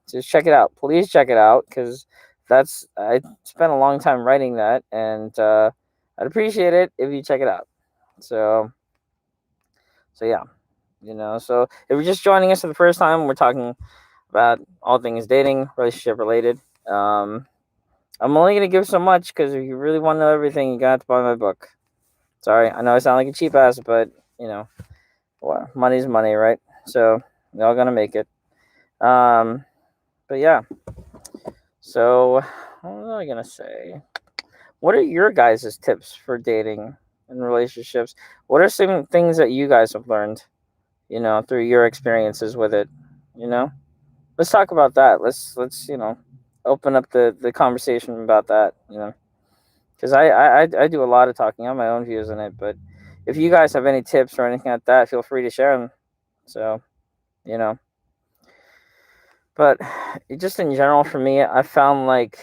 Just check it out. Please check it out, because I spent a long time writing that, and I'd appreciate it if you check it out. So yeah, So if you're just joining us for the first time, we're talking about all things dating, relationship related. I'm only gonna give so much, because if you really want to know everything, you got to buy my book. Sorry, I know I sound like a cheap ass, but well, money's money, right? So we're all gonna make it. But yeah. So what was I gonna say? What are your guys' tips for dating and relationships? What are some things that you guys have learned, through your experiences with it? Let's talk about that. Let's open up the conversation about that. Because I do a lot of talking. I have my own views on it, but if you guys have any tips or anything like that, feel free to share them. So, you know, but just in general, for me, I found like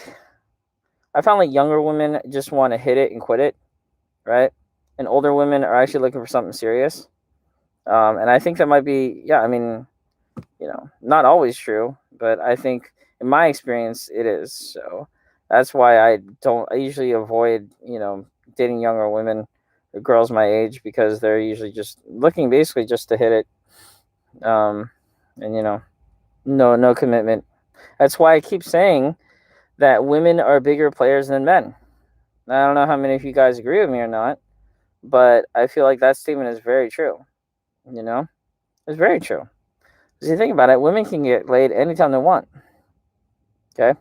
younger women just want to hit it and quit it, right? And older women are actually looking for something serious. And I think that might be, yeah. I mean, not always true, but I think in my experience it is. So that's why I usually avoid, dating younger women or girls my age, because they're usually just looking basically just to hit it. And no commitment. That's why I keep saying that women are bigger players than men. I don't know how many of you guys agree with me or not, but I feel like that statement is very true. It's very true. Because you think about it, women can get laid anytime they want. Okay,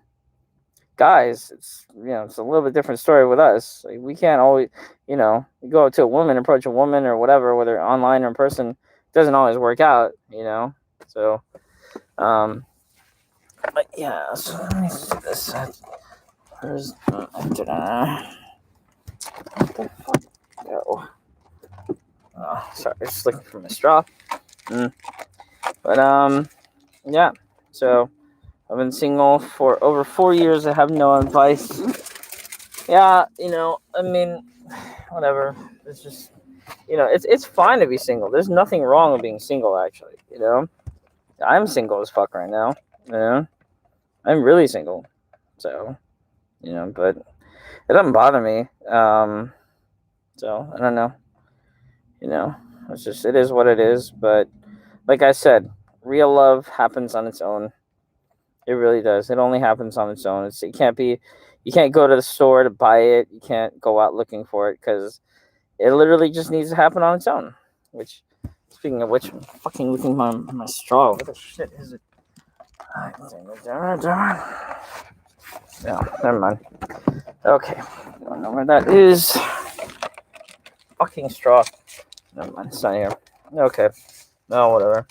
guys, it's a little bit different story with us. Like, we can't always, you go up to a woman, approach a woman or whatever, whether online or in person, it doesn't always work out. So, but yeah. So let me see this. Where's go? Oh, sorry, just looking for my straw. But yeah. So I've been single for over 4 years. I have no advice. Yeah, I mean, whatever. It's just, it's fine to be single. There's nothing wrong with being single, actually. I'm single as fuck right now. I'm really single. So, but it doesn't bother me. So I don't know. It is what it is. But like I said, real love happens on its own. It really does. It only happens on its own. You can't go to the store to buy it. You can't go out looking for it, because it literally just needs to happen on its own. Which, speaking of which, I'm fucking looking my straw. What the shit is it? No, never mind. Okay, don't know where that is. Fucking straw. Never mind, it's not here. Okay, no, whatever.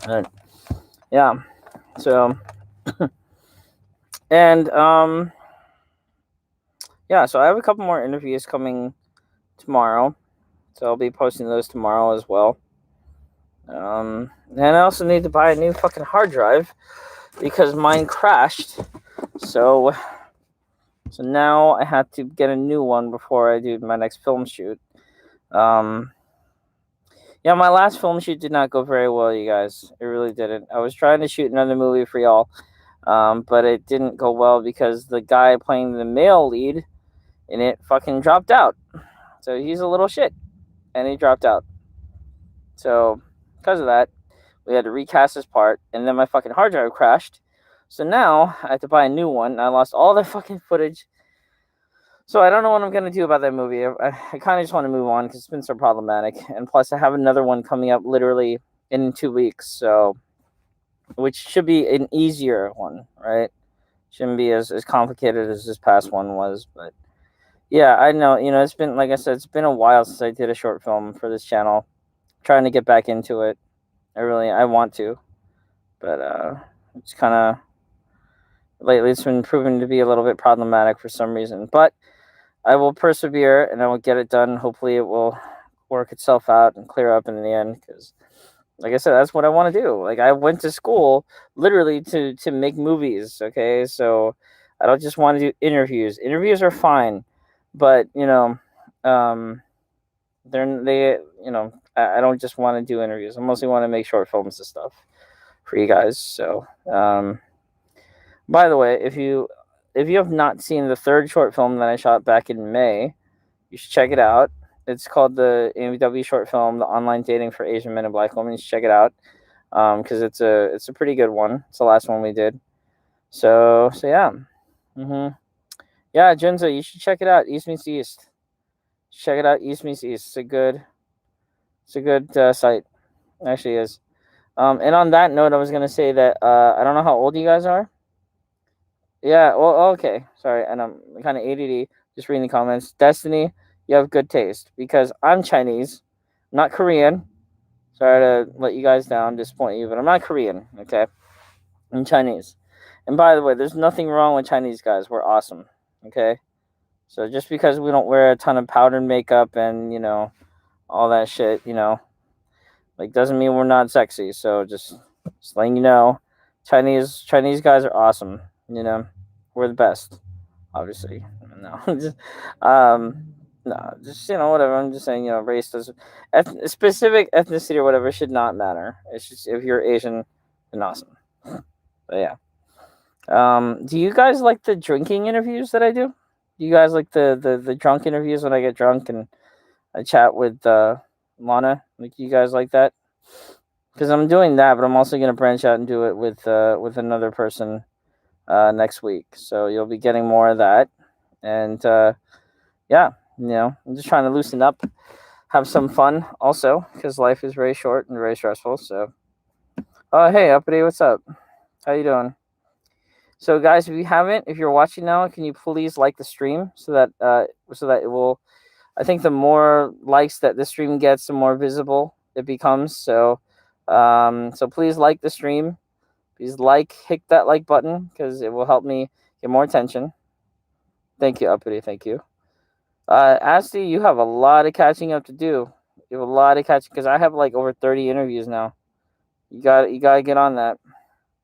Right. Yeah. So, and yeah. So I have a couple more interviews coming tomorrow. So I'll be posting those tomorrow as well. And I also need to buy a new fucking hard drive because mine crashed. So now I have to get a new one before I do my next film shoot. Yeah, my last film shoot did not go very well, you guys. It really didn't. I was trying to shoot another movie for y'all, but it didn't go well because the guy playing the male lead in it fucking dropped out. So he's a little shit, and he dropped out. So because of that, we had to recast his part, and then my fucking hard drive crashed. So now I have to buy a new one. And I lost all the fucking footage. So I don't know what I'm gonna do about that movie. I kind of just want to move on because it's been so problematic, and plus I have another one coming up literally in 2 weeks. So, which should be an easier one, right? Shouldn't be as complicated as this past one was. But yeah, I know. It's been, like I said, it's been a while since I did a short film for this channel. I'm trying to get back into it. I want to, but it's kind of lately it's been proven to be a little bit problematic for some reason. But I will persevere and I will get it done. Hopefully, it will work itself out and clear up in the end. Because, like I said, that's what I want to do. Like, I went to school literally to make movies. Okay, so I don't just want to do interviews. Interviews are fine, but I don't just want to do interviews. I mostly want to make short films and stuff for you guys. So, by the way, if you have not seen the third short film that I shot back in May, you should check it out. It's called the AMW short film, The Online Dating for Asian Men and Black Women. You should check it out because it's a pretty good one. It's the last one we did. So yeah. Yeah, Junzo, you should check it out. East Meets East. Check it out. East Meets East. It's a good site. It actually is. And on that note, I was gonna say that I don't know how old you guys are. Yeah, well, okay. Sorry, and I'm kind of ADD. Just reading the comments. Destiny, you have good taste because I'm Chinese, not Korean. Sorry to let you guys down, disappoint you, but I'm not Korean. Okay, I'm Chinese. And by the way, there's nothing wrong with Chinese guys. We're awesome. Okay, so just because we don't wear a ton of powdered makeup and all that shit, like doesn't mean we're not sexy. So just letting you know, Chinese guys are awesome. We're the best, obviously. No, just, no, just whatever. I'm just saying, race does, specific ethnicity or whatever should not matter. It's just if you're Asian, then awesome. But yeah, do you guys like the drinking interviews that I do? Do you guys like the drunk interviews when I get drunk and I chat with Lana? Like, you guys like that? Because I'm doing that, but I'm also gonna branch out and do it with another person next week. So you'll be getting more of that. And yeah, I'm just trying to loosen up, have some fun also, because life is very short and very stressful. So, hey, uppity, what's up? How you doing? So, guys, if you're watching now, can you please like the stream so that it will. I think the more likes that the stream gets, the more visible it becomes. So, please like the stream. Please hit that like button because it will help me get more attention. Thank you, uppity. Thank you. Ashley, you have a lot of catching up to do. You have a lot of catching because I have like over 30 interviews now. You gotta get on that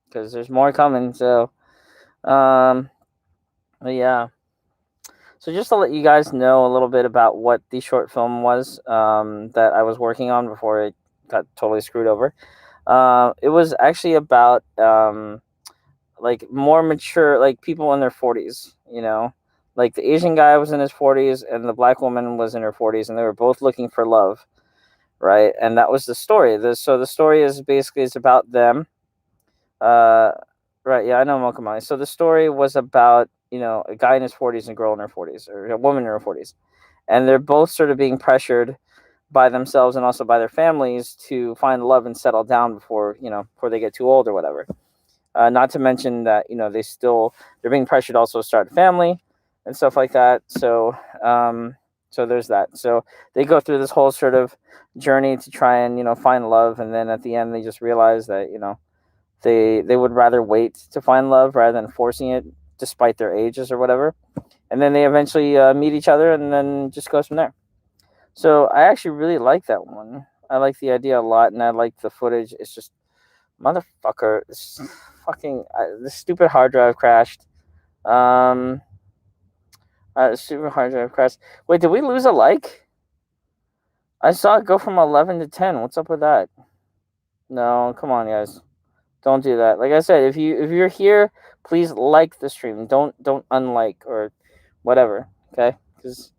because there's more coming. So, yeah. So just to let you guys know a little bit about what the short film was that I was working on before it got totally screwed over. It was actually about like more mature, like people in their 40s. Like the Asian guy was in his 40s and the black woman was in her 40s, and they were both looking for love, right? And that was the story. So the story is basically it's about them. Right? Yeah, I know Mokamai. So the story was about a guy in his 40s and a girl in her 40s, or a woman in her 40s, and they're both sort of being pressured by themselves and also by their families to find love and settle down before before they get too old or whatever. Not to mention that they're being pressured also to start a family and stuff like that. So there's that. So they go through this whole sort of journey to try and find love, and then at the end they just realize that they would rather wait to find love rather than forcing it, despite their ages or whatever. And then they eventually meet each other, and then just goes from there. So I actually really like that one. I like the idea a lot, and I like the footage. It's just motherfucker. This fucking this stupid hard drive crashed. Um, stupid hard drive crashed. Wait, did we lose a like? I saw it go from 11 to 10. What's up with that? No, come on, guys. Don't do that. Like I said, if you're here, please like the stream. Don't unlike or whatever. Okay, because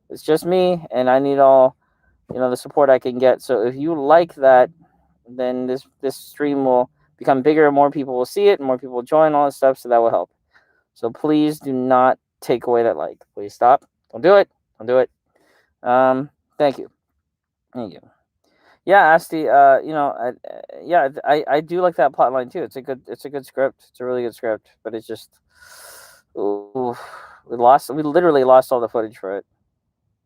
it's just me, and I need all the support I can get. So if you like that, then this stream will become bigger, and more people will see it, and more people will join all this stuff. So that will help. So please do not take away that like. Please stop. Don't do it. Don't do it. Thank you. Thank you. Yeah, Asti. I do like that plot line too. It's a good script. It's a really good script, but it's just, ooh, we literally lost all the footage for it.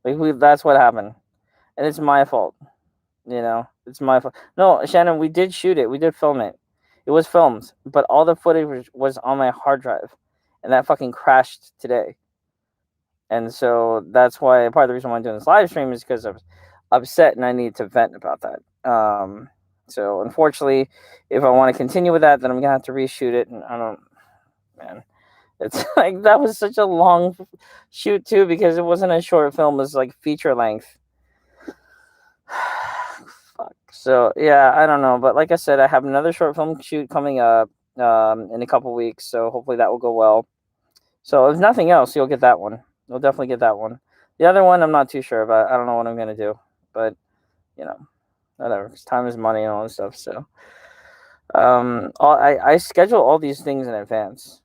That's what happened, and it's my fault. It's my fault. No, Shannon, we did shoot it. We did film it. It was filmed, but all the footage was on my hard drive, and that fucking crashed today. And so that's why part of the reason why I'm doing this live stream is because I'm upset and I need to vent about that. So unfortunately, if I want to continue with that, then I'm gonna have to reshoot it. And I don't, man, it's like that was such a long shoot too, because it wasn't a short film; it was like feature length. Fuck. So yeah, I don't know, but like I said, I have another short film shoot coming up in a couple weeks, so hopefully that will go well. So if nothing else, you'll get that one. You'll definitely get that one. The other one, I'm not too sure about. I don't know what I'm gonna do, but whatever. 'Cause time is money and all this stuff. So, I schedule all these things in advance.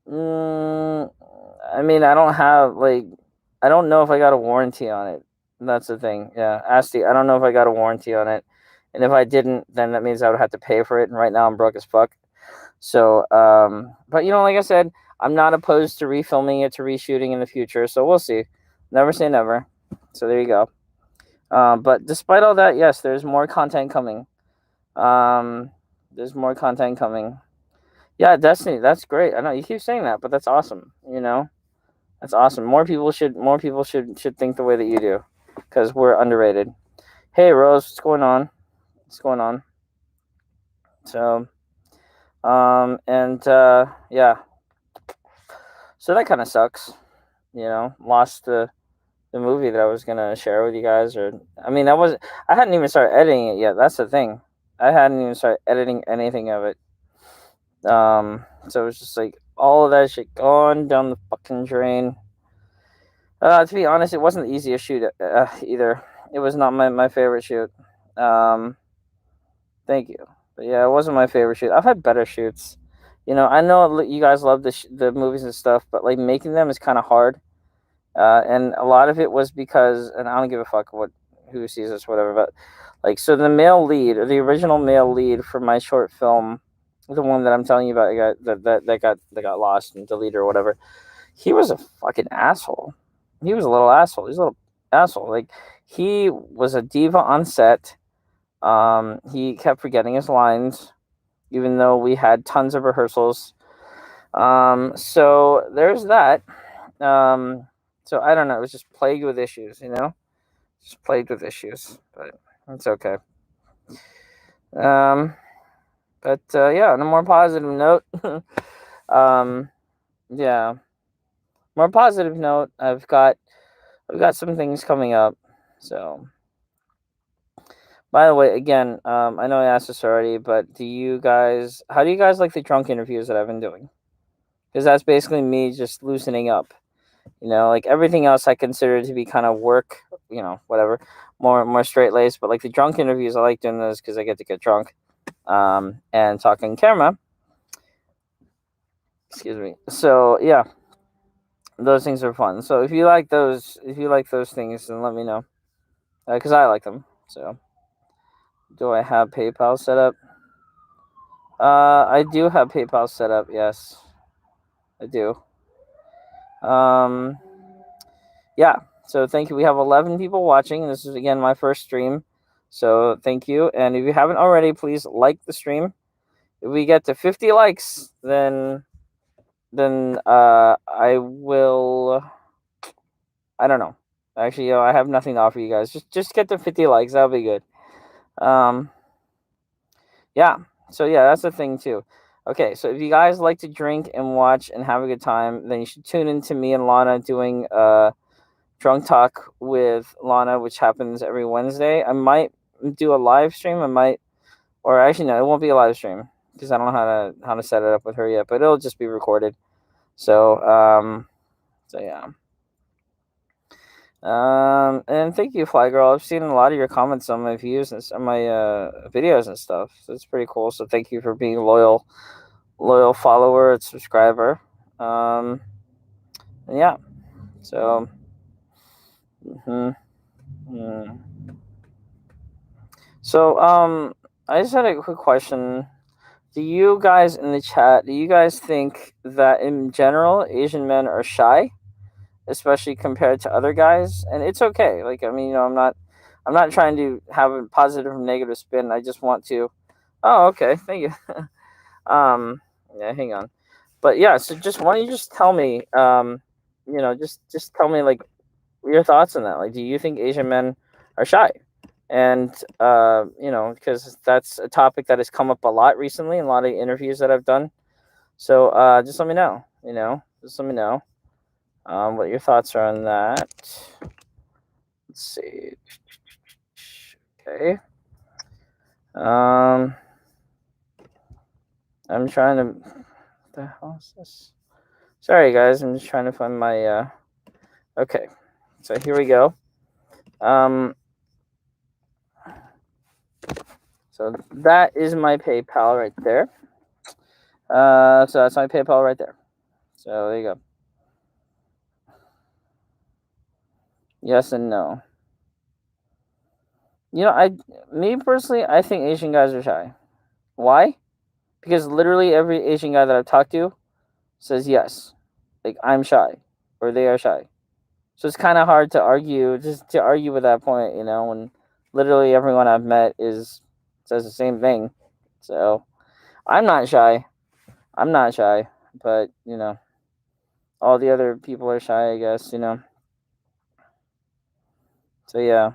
I mean, I don't have I don't know if I got a warranty on it. That's the thing. Yeah, Asti, I don't know if I got a warranty on it, and if I didn't, then that means I would have to pay for it. And right now, I'm broke as fuck. So, but like I said, I'm not opposed to refilming it, to reshooting in the future. So we'll see. Never say never. So there you go. But despite all that, yes, there's more content coming. There's more content coming. Yeah, Destiny, that's great. I know you keep saying that, but that's awesome. That's awesome. More people should think the way that you do, because we're underrated. Hey, Rose, what's going on? What's going on? So, and yeah. So that kind of sucks. Lost the movie that I was gonna share with you guys. Or I mean, I hadn't even started editing it yet. That's the thing. I hadn't even started editing anything of it. So it was just like all of that shit gone down the fucking drain. To be honest, it wasn't the easiest shoot either. It was not my favorite shoot. Thank you. But yeah, it wasn't my favorite shoot. I've had better shoots. I know you guys love the movies and stuff, but like making them is kind of hard. And a lot of it was because, and I don't give a fuck who sees this, whatever. But like, so the male lead, or the original male lead for my short film, the one that I'm telling you about, that got lost and deleted or whatever. He was a fucking asshole. He was a little asshole. He's a little asshole. Like, he was a diva on set. He kept forgetting his lines, even though we had tons of rehearsals. So there's that. So I don't know. It was just plagued with issues, just plagued with issues, but it's okay. But yeah, on a more positive note, yeah, more positive note. I've got some things coming up. So, by the way, again, I know I asked this already, but how do you guys like the drunk interviews that I've been doing? Because that's basically me just loosening up. Like everything else I consider to be kind of work, whatever, more straight laced. But like the drunk interviews, I like doing those because I get to get drunk, and talk on camera. Excuse me. So yeah, Those things are fun. So if you like those things, then let me know, because I like them. So, do I have PayPal set up? I do have PayPal set up. Yes, I do. Um, yeah. So thank you. We have 11 people watching. This is again my first stream. So thank you. And if you haven't already, please like the stream. If we get to 50 likes, then I will. I don't know. Actually, I have nothing to offer you guys. Just get to 50 likes. That'll be good. Um, yeah. So yeah, that's the thing too. Okay, so if you guys like to drink and watch and have a good time, then you should tune in to me and Lana doing drunk talk with Lana, which happens every Wednesday. I might do a live stream. I might, or actually no, it won't be a live stream because I don't know how to set it up with her yet. But it'll just be recorded. So so yeah. And thank you, Fly Girl. I've seen a lot of your comments on my views and on my videos and stuff. So it's pretty cool. So thank you for being a loyal follower and subscriber. And yeah. So. Mhm. Mm. So I just had a quick question. Do you guys in the chat? Do you guys think that in general Asian men are shy, especially compared to other guys? And it's okay. Like I mean, I'm not trying to have a positive or negative spin. I just want to. Oh, okay. Thank you. Yeah. Hang on. But yeah. So just why don't you just tell me? Just tell me like your thoughts on that. Like, do you think Asian men are shy? And because that's a topic that has come up a lot recently in a lot of interviews that I've done. So just let me know. Just let me know what your thoughts are on that. Let's see. Okay. Um, I'm trying to. What the hell is this? Sorry, guys. I'm just trying to find my. Okay. So here we go. Um. So that is my PayPal right there. So that's my PayPal right there. So there you go. Yes and no. Me personally, I think Asian guys are shy. Why? Because literally every Asian guy that I've talked to says yes. Like I'm shy, or they are shy. So it's kind of hard to argue, just to argue with that point, when literally everyone I've met says the same thing. So I'm not shy. I'm not shy, but all the other people are shy, I guess. So yeah.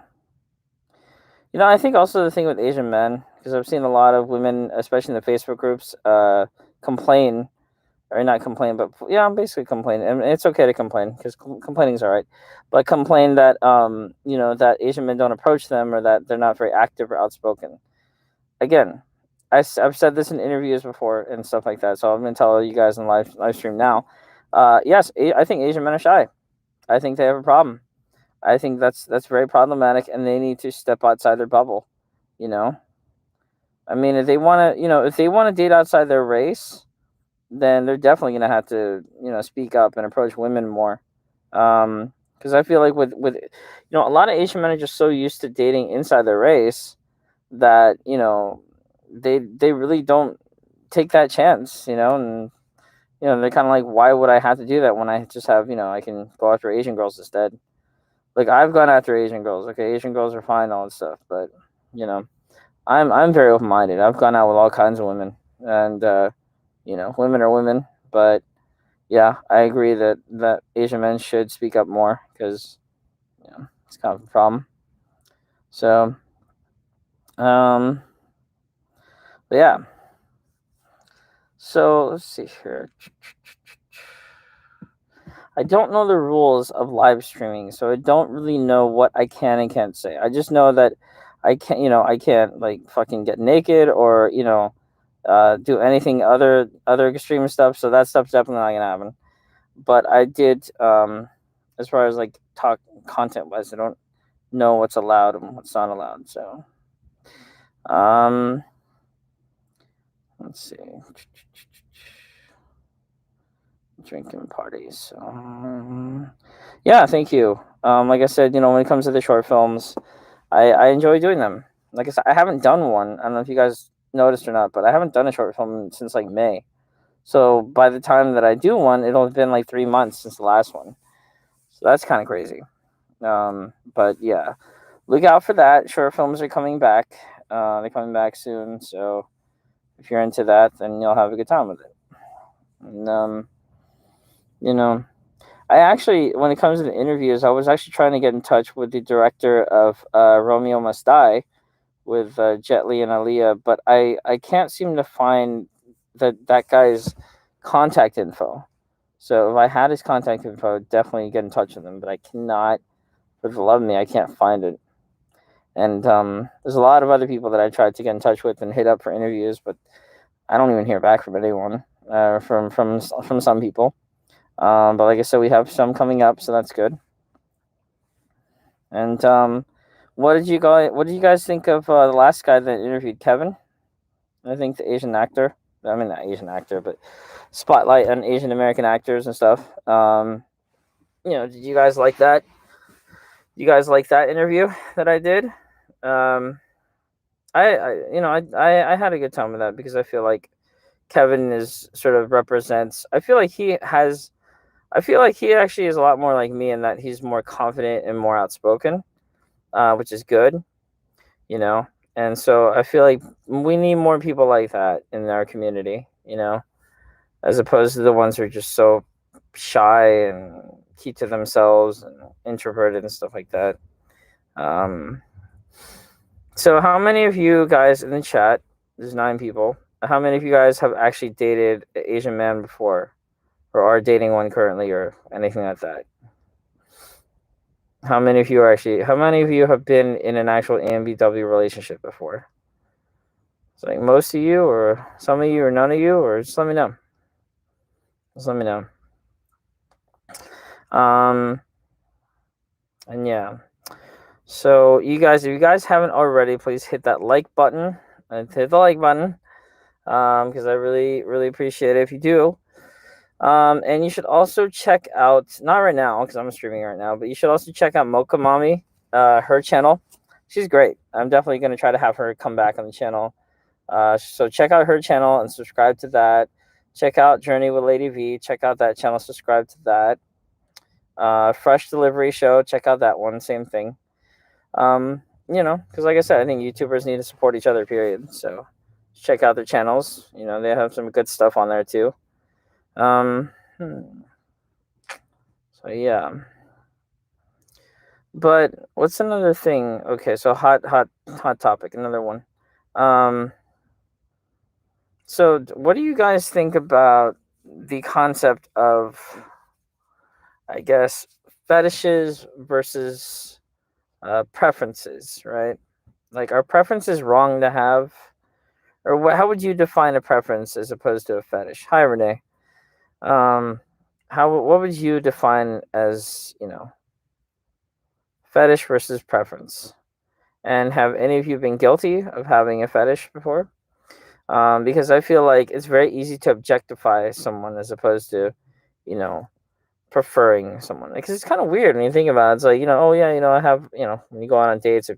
I think also the thing with Asian men, because I've seen a lot of women, especially in the Facebook groups, complain, or not complain, but yeah, I'm basically complaining, and it's okay to complain because complaining is all right, but complain that that Asian men don't approach them or that they're not very active or outspoken. Again, I've said this in interviews before and stuff like that, so I'm gonna tell you guys in live stream now. Yes, I think Asian men are shy. I think they have a problem. I think that's very problematic, and they need to step outside their bubble. You know, I mean, if they want to date outside their race, then they're definitely gonna have to speak up and approach women more. Because I feel like with a lot of Asian men are just so used to dating inside their race that they really don't take that chance. And they're kind of like, why would I have to do that when I just have I can go after Asian girls instead. Like I've gone after Asian girls. Okay, Asian girls are fine, all that stuff, but you know, I'm very open minded. I've gone out with all kinds of women, and women are women. But yeah, I agree that Asian men should speak up more because it's kind of a problem. So, um, but yeah. So let's see here. I don't know the rules of live streaming, so I don't really know what I can and can't say. I just know that I can't like fucking get naked or do anything other extreme stuff. So that stuff's definitely not gonna happen. But I did, as far as like talk content wise, I don't know what's allowed and what's not allowed. So, um, let's see. drinking parties. Yeah, thank you. Like I said, when it comes to the short films, I enjoy doing them. Like I said, I haven't done one. I don't know if you guys noticed or not, but I haven't done a short film since like May. So by the time that I do one, it'll have been like 3 months since the last one. So that's kind of crazy. But yeah, look out for that. Short films are coming back. They're coming back soon. So if you're into that, then you'll have a good time with it. And, you know, I actually, when it comes to the interviews, I was actually trying to get in touch with the director of Romeo Must Die with Jet Li and Aaliyah, but I can't seem to find that guy's contact info. So if I had his contact info, I'd definitely get in touch with him, but I cannot, for the love of me, I can't find it. And there's a lot of other people that I tried to get in touch with and hit up for interviews, but I don't even hear back from anyone, from some people. But like I said, we have some coming up, so that's good. And what did you guys think of the last guy that interviewed, Kevin? I think the Asian actor. I mean, not Asian actor, but spotlight on Asian American actors and stuff. Did you guys like that? You guys like that interview that I did? I had a good time with that because I feel like Kevin is sort of represents. I feel like he actually is a lot more like me in that he's more confident and more outspoken, which is good, you know. And so I feel like we need more people like that in our community, as opposed to the ones who are just so shy and keep to themselves and introverted and stuff like that. So how many of you guys in the chat, there's 9 people, how many of you guys have actually dated an Asian man before or are dating one currently or anything like that? How many of you have been in an actual AMBW relationship before? It's like most of you or some of you or none of you, or just let me know. And yeah. So you guys, if you guys haven't already, please hit that like button. Hit the like button. Because I really, really appreciate it if you do. And you should also check out, not right now because I'm streaming right now, but you should also check out Mocha Mommy, her channel. She's great. I'm definitely going to try to have her come back on the channel. So check out her channel and subscribe to that. Check out Journey with Lady V. Check out that channel. Subscribe to that. Fresh Delivery Show. Check out that one. Same thing. Because like I said, I think YouTubers need to support each other, period. So check out their channels. They have some good stuff on there too. So yeah. But what's another thing? Okay, so hot topic, another one. So what do you guys think about the concept of, I guess, fetishes versus preferences, right? Like, are preferences wrong to have? Or how would you define a preference as opposed to a fetish? Hi, Renee. What would you define as, fetish versus preference? And have any of you been guilty of having a fetish before? Because I feel like it's very easy to objectify someone as opposed to, preferring someone. Because it's kind of weird when you think about it. It's like, oh yeah, I have, when you go out on dates, if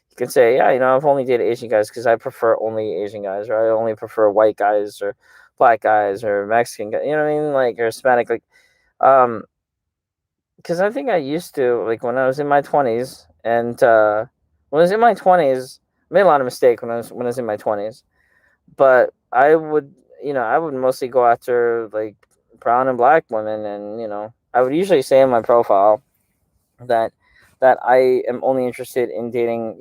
you can say, yeah, I've only dated Asian guys because I prefer only Asian guys, or I only prefer white guys or black guys or Mexican guys, you know what I mean? Like, or Hispanic, like, because I think I used to, like, when I was in my 20s, and when I was in my 20s, I made a lot of mistakes when I was in my 20s, but I would mostly go after, like, brown and black women, and I would usually say in my profile that I am only interested in dating,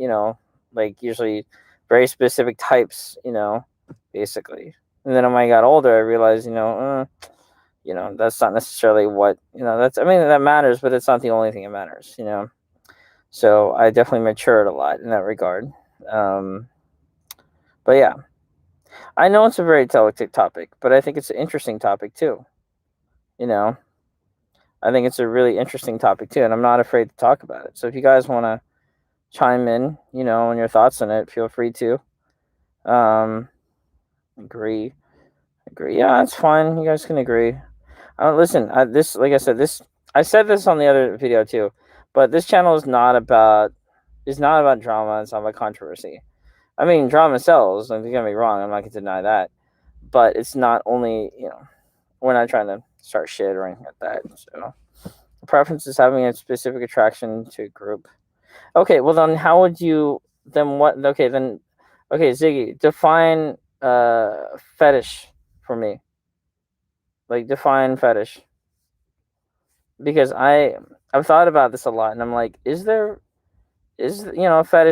like, usually very specific types, basically. And then when I got older, I realized, that's not necessarily what, that matters, but it's not the only thing that matters, So I definitely matured a lot in that regard. But yeah, I know it's a very delicate topic, but I think it's an interesting topic too. I think it's a really interesting topic too, and I'm not afraid to talk about it. So if you guys want to chime in, on your thoughts on it, feel free to. Agree. Yeah, that's fine. You guys can agree. Listen, this, like I said, this, I said this on the other video too, but this channel is not about drama. It's not about controversy. I mean, drama sells. Don't get me wrong. I'm not going to deny that, but it's not only, we're not trying to start shit or anything like that. So the preference is having a specific attraction to a group. Okay, well then, how would you? Then what? Okay, then, okay, Ziggy, define fetish for me. Like, define fetish, because I've thought about this a lot, and I'm like, fetish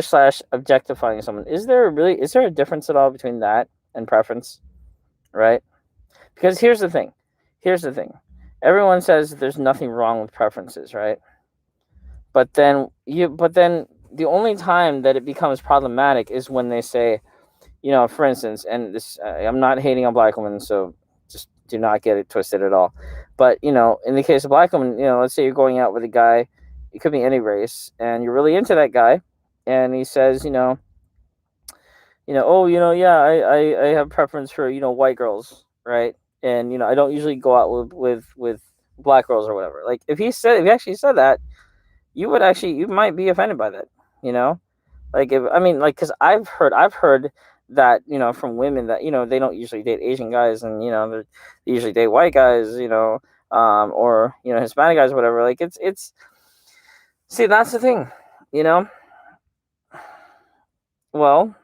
slash objectifying someone? Is there a difference at all between that and preference, right? Because here's the thing, everyone says there's nothing wrong with preferences, right? But then the only time that it becomes problematic is when they say, for instance, and this, I'm not hating on black women, so just do not get it twisted at all. But in the case of black women, let's say you're going out with a guy, it could be any race, and you're really into that guy, and he says, oh, yeah, I have preference for white girls, right? And I don't usually go out with black girls or whatever. Like, if he actually said that, you might be offended by that, you know like, if I mean, like, because I've heard that, from women, that they don't usually date Asian guys, and they usually date white guys, or Hispanic guys or whatever. Like, it's see, that's the thing, you know well,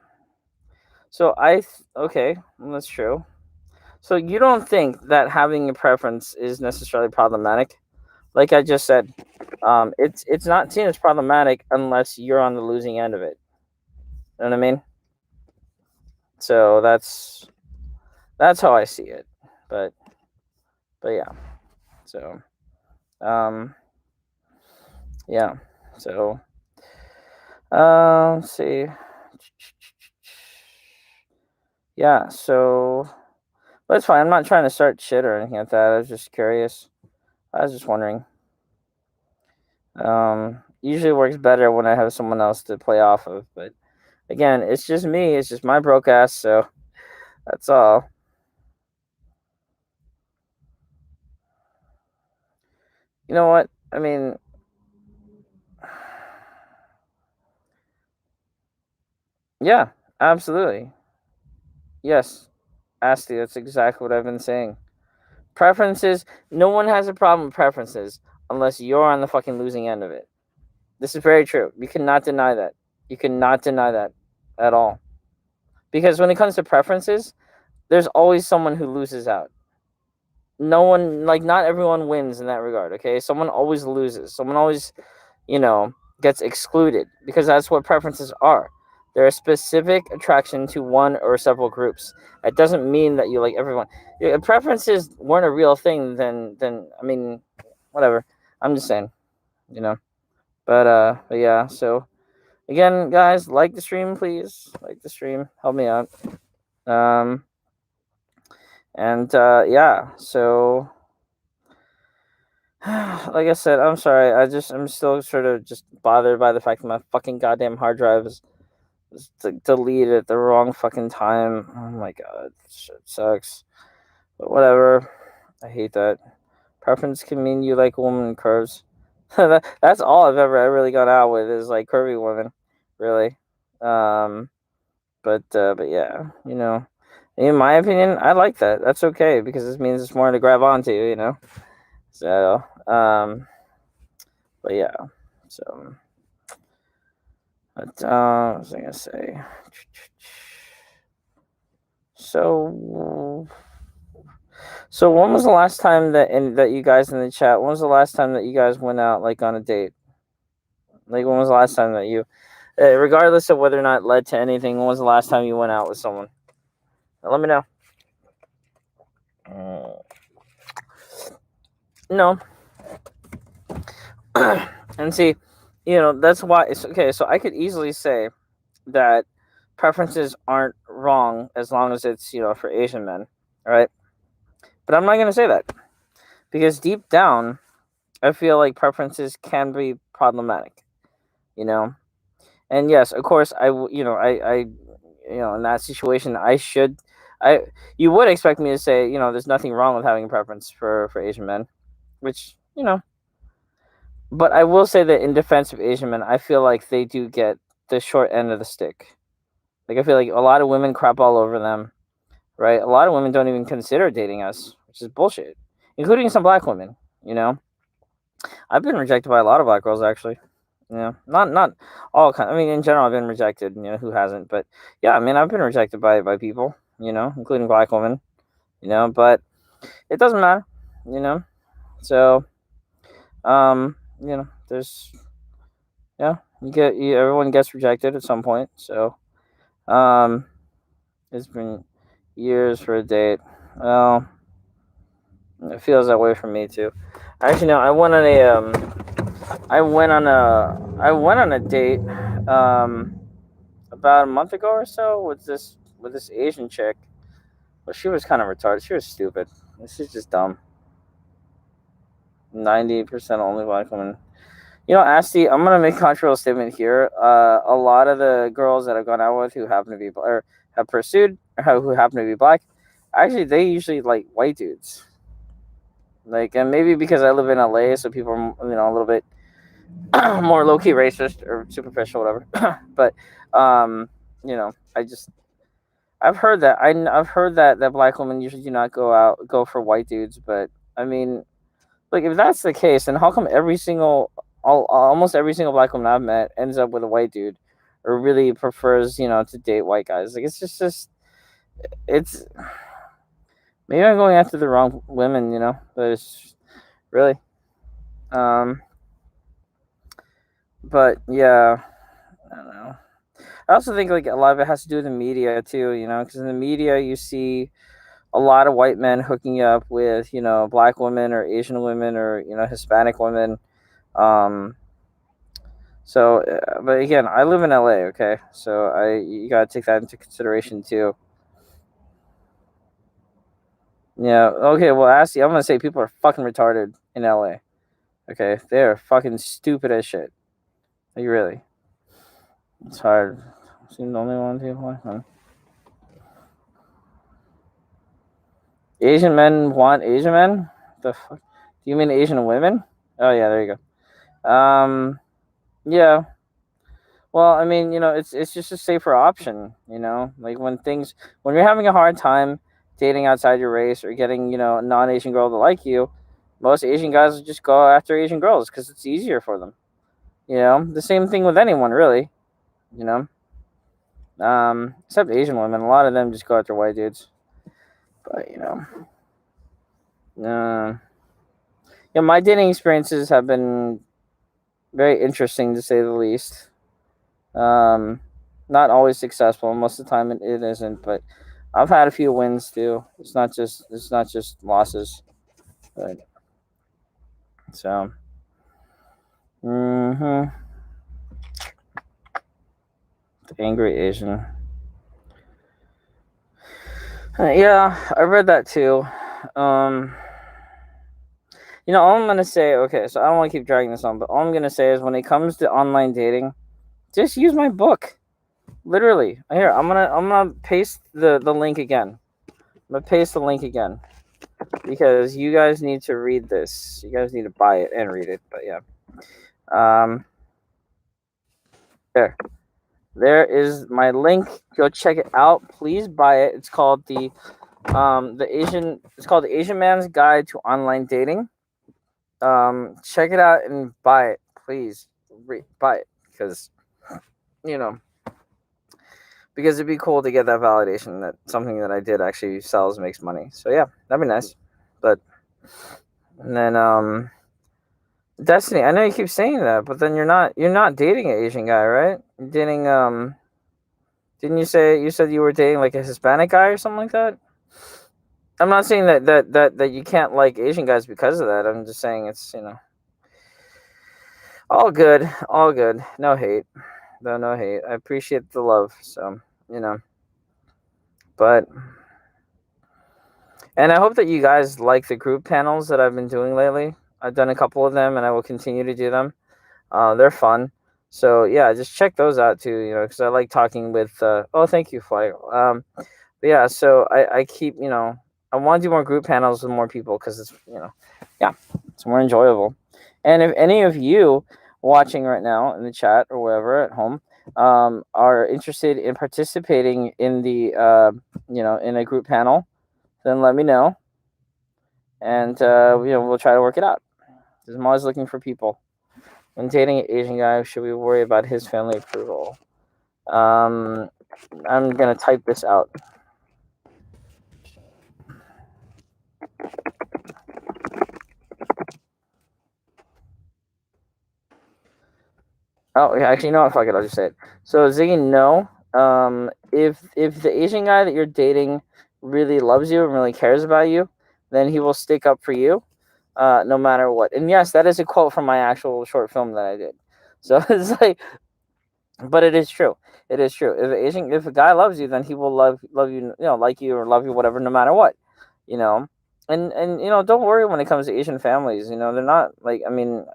so okay, well, that's true. So you don't think that having a preference is necessarily problematic? Like I just said, it's not seen as problematic unless you're on the losing end of it. You know what I mean? So that's how I see it. But yeah. So yeah. So let's see. Yeah. So that's fine. I'm not trying to start shit or anything like that. I was just curious. I was just wondering. Usually works better when I have someone else to play off of, but again, it's just me. It's just my broke ass. So that's all. You know what? I mean, yeah, absolutely. Yes, Asti, that's exactly what I've been saying. Preferences, no one has a problem with preferences unless you're on the fucking losing end of it. This is very true. You cannot deny that. You cannot deny that at all. Because when it comes to preferences, there's always someone who loses out. No one, like, not everyone wins in that regard, okay? Someone always loses. Someone always, you know, gets excluded, because that's what preferences are. They're a specific attraction to one or several groups. It doesn't mean that you like everyone. If preferences weren't a real thing, then I mean, whatever. I'm just saying, you know. But yeah. So again, guys, like the stream, please. Like the stream. Help me out. Um, and yeah. So like I said, I'm sorry. I'm still sort of just bothered by the fact that my fucking goddamn hard drive is deleted at the wrong fucking time. Oh my god, shit sucks. But whatever. I hate that. Preference can mean you like woman curves. That's all I've ever really gone out with, is like curvy women, really. Um, but yeah, in my opinion, I like that. That's okay, because this means it's more to grab onto, So, but yeah, so. But what was I gonna say? So, when was the last time that you guys in the chat? When was the last time that you guys went out, like, on a date? Like, when was the last time that you, regardless of whether or not it led to anything, when was the last time you went out with someone? Let me know. No. And see, that's why it's okay. So I could easily say that preferences aren't wrong as long as it's, for Asian men, right? But I'm not gonna say that, because deep down, I feel like preferences can be problematic, you know. And yes, of course, I in that situation, I you would expect me to say, there's nothing wrong with having a preference for Asian men, which, but I will say that in defense of Asian men, I feel like they do get the short end of the stick. Like I feel like a lot of women crap all over them, right? A lot of women don't even consider dating us, which is bullshit, including some black women. You know, I've been rejected by a lot of black girls actually. Not all kind. I mean, in general, I've been rejected. Who hasn't? But yeah, I mean, I've been rejected by people. Including black women. But it doesn't matter. You know, so there's everyone gets rejected at some point. So um, it's been years for a date. Well, it feels that way for me too. Actually, no, I went on a date about a month ago or so with this Asian chick. But she was kind of retarded. She was stupid. She's just dumb. 90% only black women. Asti, I'm gonna make a controversial statement here. A lot of the girls that I've gone out with who happen to be or have pursued or who happen to be black, actually they usually like white dudes. Like, and maybe because I live in LA, so people are a little bit more low key racist or superficial, whatever. But I've heard that I've heard that black women usually do not go for white dudes. But I mean, like if that's the case, then how come almost every single black woman I've met ends up with a white dude, or really prefers to date white guys? Like it's just it's maybe I'm going after the wrong women, but it's really but yeah, I don't know. I also think like a lot of it has to do with the media too, because in the media you see a lot of white men hooking up with black women or Asian women or Hispanic women. Um, but again, I live in LA, okay, so you gotta take that into consideration too. Yeah, okay. Well, actually, I'm gonna say people are fucking retarded in LA. Okay, they are fucking stupid as shit. Like really, it's hard. Seem the only one to Asian men want Asian men? The fuck? Do you mean Asian women? Oh yeah, there you go. Yeah. Well, I mean, it's just a safer option. Like when you're having a hard time dating outside your race or getting a non-Asian girl to like you, most Asian guys will just go after Asian girls because it's easier for them. The same thing with anyone really. You know, except Asian women, a lot of them just go after white dudes. But my dating experiences have been very interesting to say the least. Not always successful. Most of the time it isn't, but I've had a few wins too. It's not just losses. But so the angry Asian. Yeah, I read that too. All I'm gonna say, okay, so I don't want to keep dragging this on, but all I'm gonna say is when it comes to online dating, just use my book. Literally, here I'm gonna paste the link again. I'm gonna paste the link again because you guys need to read this. You guys need to buy it and read it. But yeah, there is my link. Go check it out. Please buy it. It's called It's called the Asian Man's Guide to Online Dating. Check it out and buy it, please. Buy it you know because it'd be cool to get that validation that something that I did actually sells, makes money. So yeah, that'd be nice. But and then Destiny, I know you keep saying that, but then you're not dating an Asian guy, right? You're dating didn't you said you were dating like a Hispanic guy or something like that? I'm not saying that you can't like Asian guys because of that. I'm just saying it's all good, all good. No hate. No hate. I appreciate the love. So, but and I hope that you guys like the group panels that I've been doing lately. I've done a couple of them and I will continue to do them. They're fun. So yeah, just check those out too, because I like talking with oh, thank you, Fly. but yeah, so I keep, I want to do more group panels with more people because it's, yeah, it's more enjoyable. And if any of you watching right now in the chat or wherever at home are interested in participating in the in a group panel, then let me know, and we'll try to work it out. 'Cause I'm always looking for people. When dating an Asian guy, should we worry about his family approval? Um, I'm gonna type this out. Oh, yeah, actually, you know what? Fuck it, I'll just say it. So, Ziggy, no. If the Asian guy that you're dating really loves you and really cares about you, then he will stick up for you, no matter what. And yes, that is a quote from my actual short film that I did. So it's like, but it is true. It is true. If a guy loves you, then he will love you, like you or love you, whatever, no matter what, you know. And don't worry when it comes to Asian families. They're not like, I mean,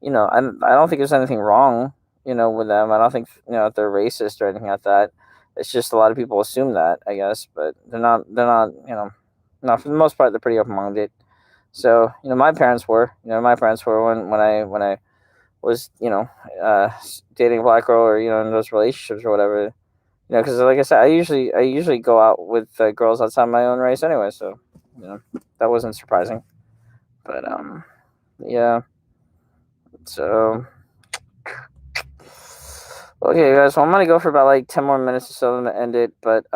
I don't think there's anything wrong, with them. I don't think, if they're racist or anything like that. It's just a lot of people assume that, I guess, but they're not, not for the most part, they're pretty open minded. So, my parents were when I was, dating a black girl or, in those relationships or whatever, because like I said, I usually go out with girls outside my own race anyway. So, that wasn't surprising, but, yeah. So, okay, guys. So I'm gonna go for about like 10 more minutes or so, then to end it. But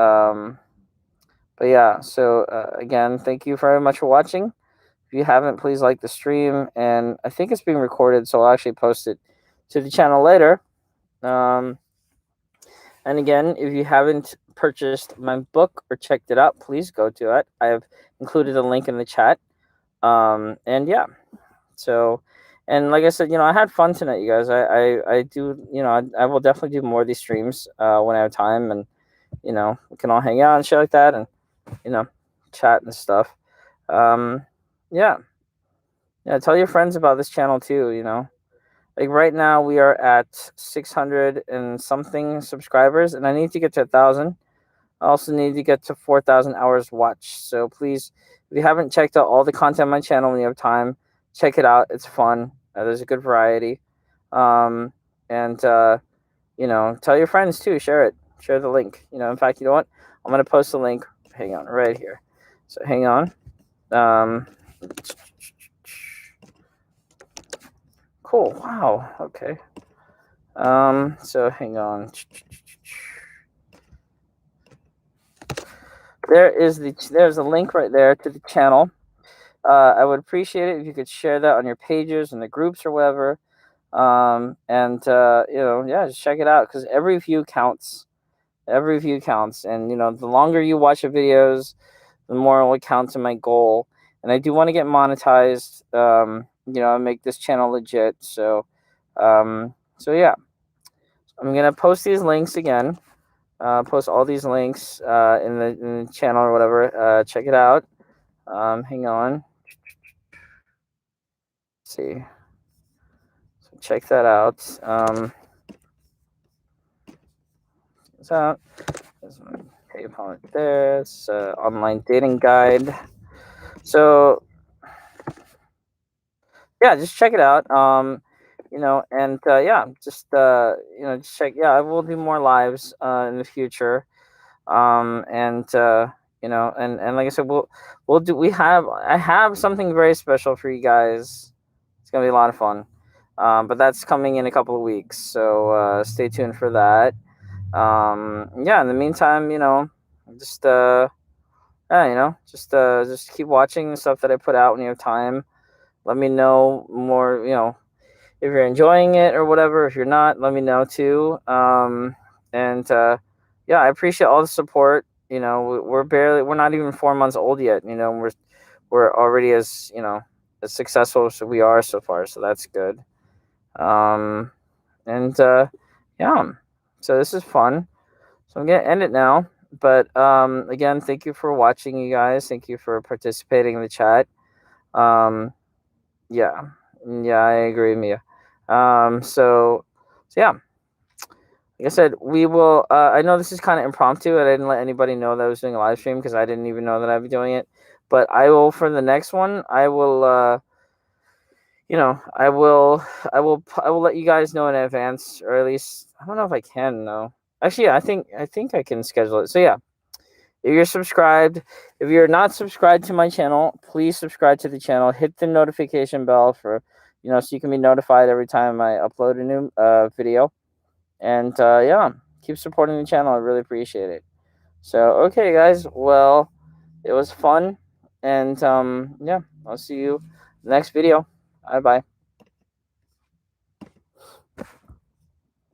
yeah. So again, thank you very much for watching. If you haven't, please like the stream, and I think it's being recorded, so I'll actually post it to the channel later. Um, and again, if you haven't purchased my book or checked it out, please go to it. I have included a link in the chat. And yeah. So, and like I said, I had fun tonight, you guys. I do, I will definitely do more of these streams when I have time, and we can all hang out and shit like that, and you know, chat and stuff. Um, yeah, yeah. Tell your friends about this channel too. Like right now we are at 600 and something subscribers, and I need to get to 1,000. I also need to get to 4,000 hours watched. So please, if you haven't checked out all the content on my channel when you have time, check it out. It's fun. There's a good variety. And tell your friends too. Share it. Share the link. In fact, you know what? I'm gonna post the link. Hang on, right here. So hang on. Um, cool. Wow. Okay. So hang on. There's a link right there to the channel. I would appreciate it if you could share that on your pages and the groups or whatever. And yeah, just check it out because every view counts. Every view counts, and the longer you watch the videos, the more it will count to my goal. And I do want to get monetized. Make this channel legit. So yeah, I'm gonna post these links again. Post all these links in the channel or whatever. Check it out. Hang on. Let's see. So check that out. So there's my PayPal right there. It's online dating guide. So yeah, just check it out. And yeah, just check. Yeah, I will do more lives in the future. And and like I said, we'll do. I have something very special for you guys. It's gonna be a lot of fun. But that's coming in a couple of weeks, so stay tuned for that. Yeah. In the meantime, just yeah, just keep watching the stuff that I put out when you have time. Let me know more. If you're enjoying it or whatever. If you're not, let me know too. And yeah, I appreciate all the support. We're not even 4 months old yet. We're already as successful as we are so far. So that's good. And yeah, so this is fun. So I'm gonna end it now. But again, thank you for watching, you guys. Thank you for participating in the chat. Yeah, yeah, I agree, Mia. So yeah. like I said, we will. I know this is kind of impromptu, and I didn't let anybody know that I was doing a live stream because I didn't even know that I'd be doing it. But I will, for the next one, I will. I will let you guys know in advance, or at least I don't know if I can though. Actually, yeah, I think I can schedule it. So yeah, if you're subscribed, if you're not subscribed to my channel, please subscribe to the channel. Hit the notification bell for, so you can be notified every time I upload a new video. And yeah, keep supporting the channel. I really appreciate it. So okay, guys. Well, it was fun, and yeah, I'll see you next video. Bye bye.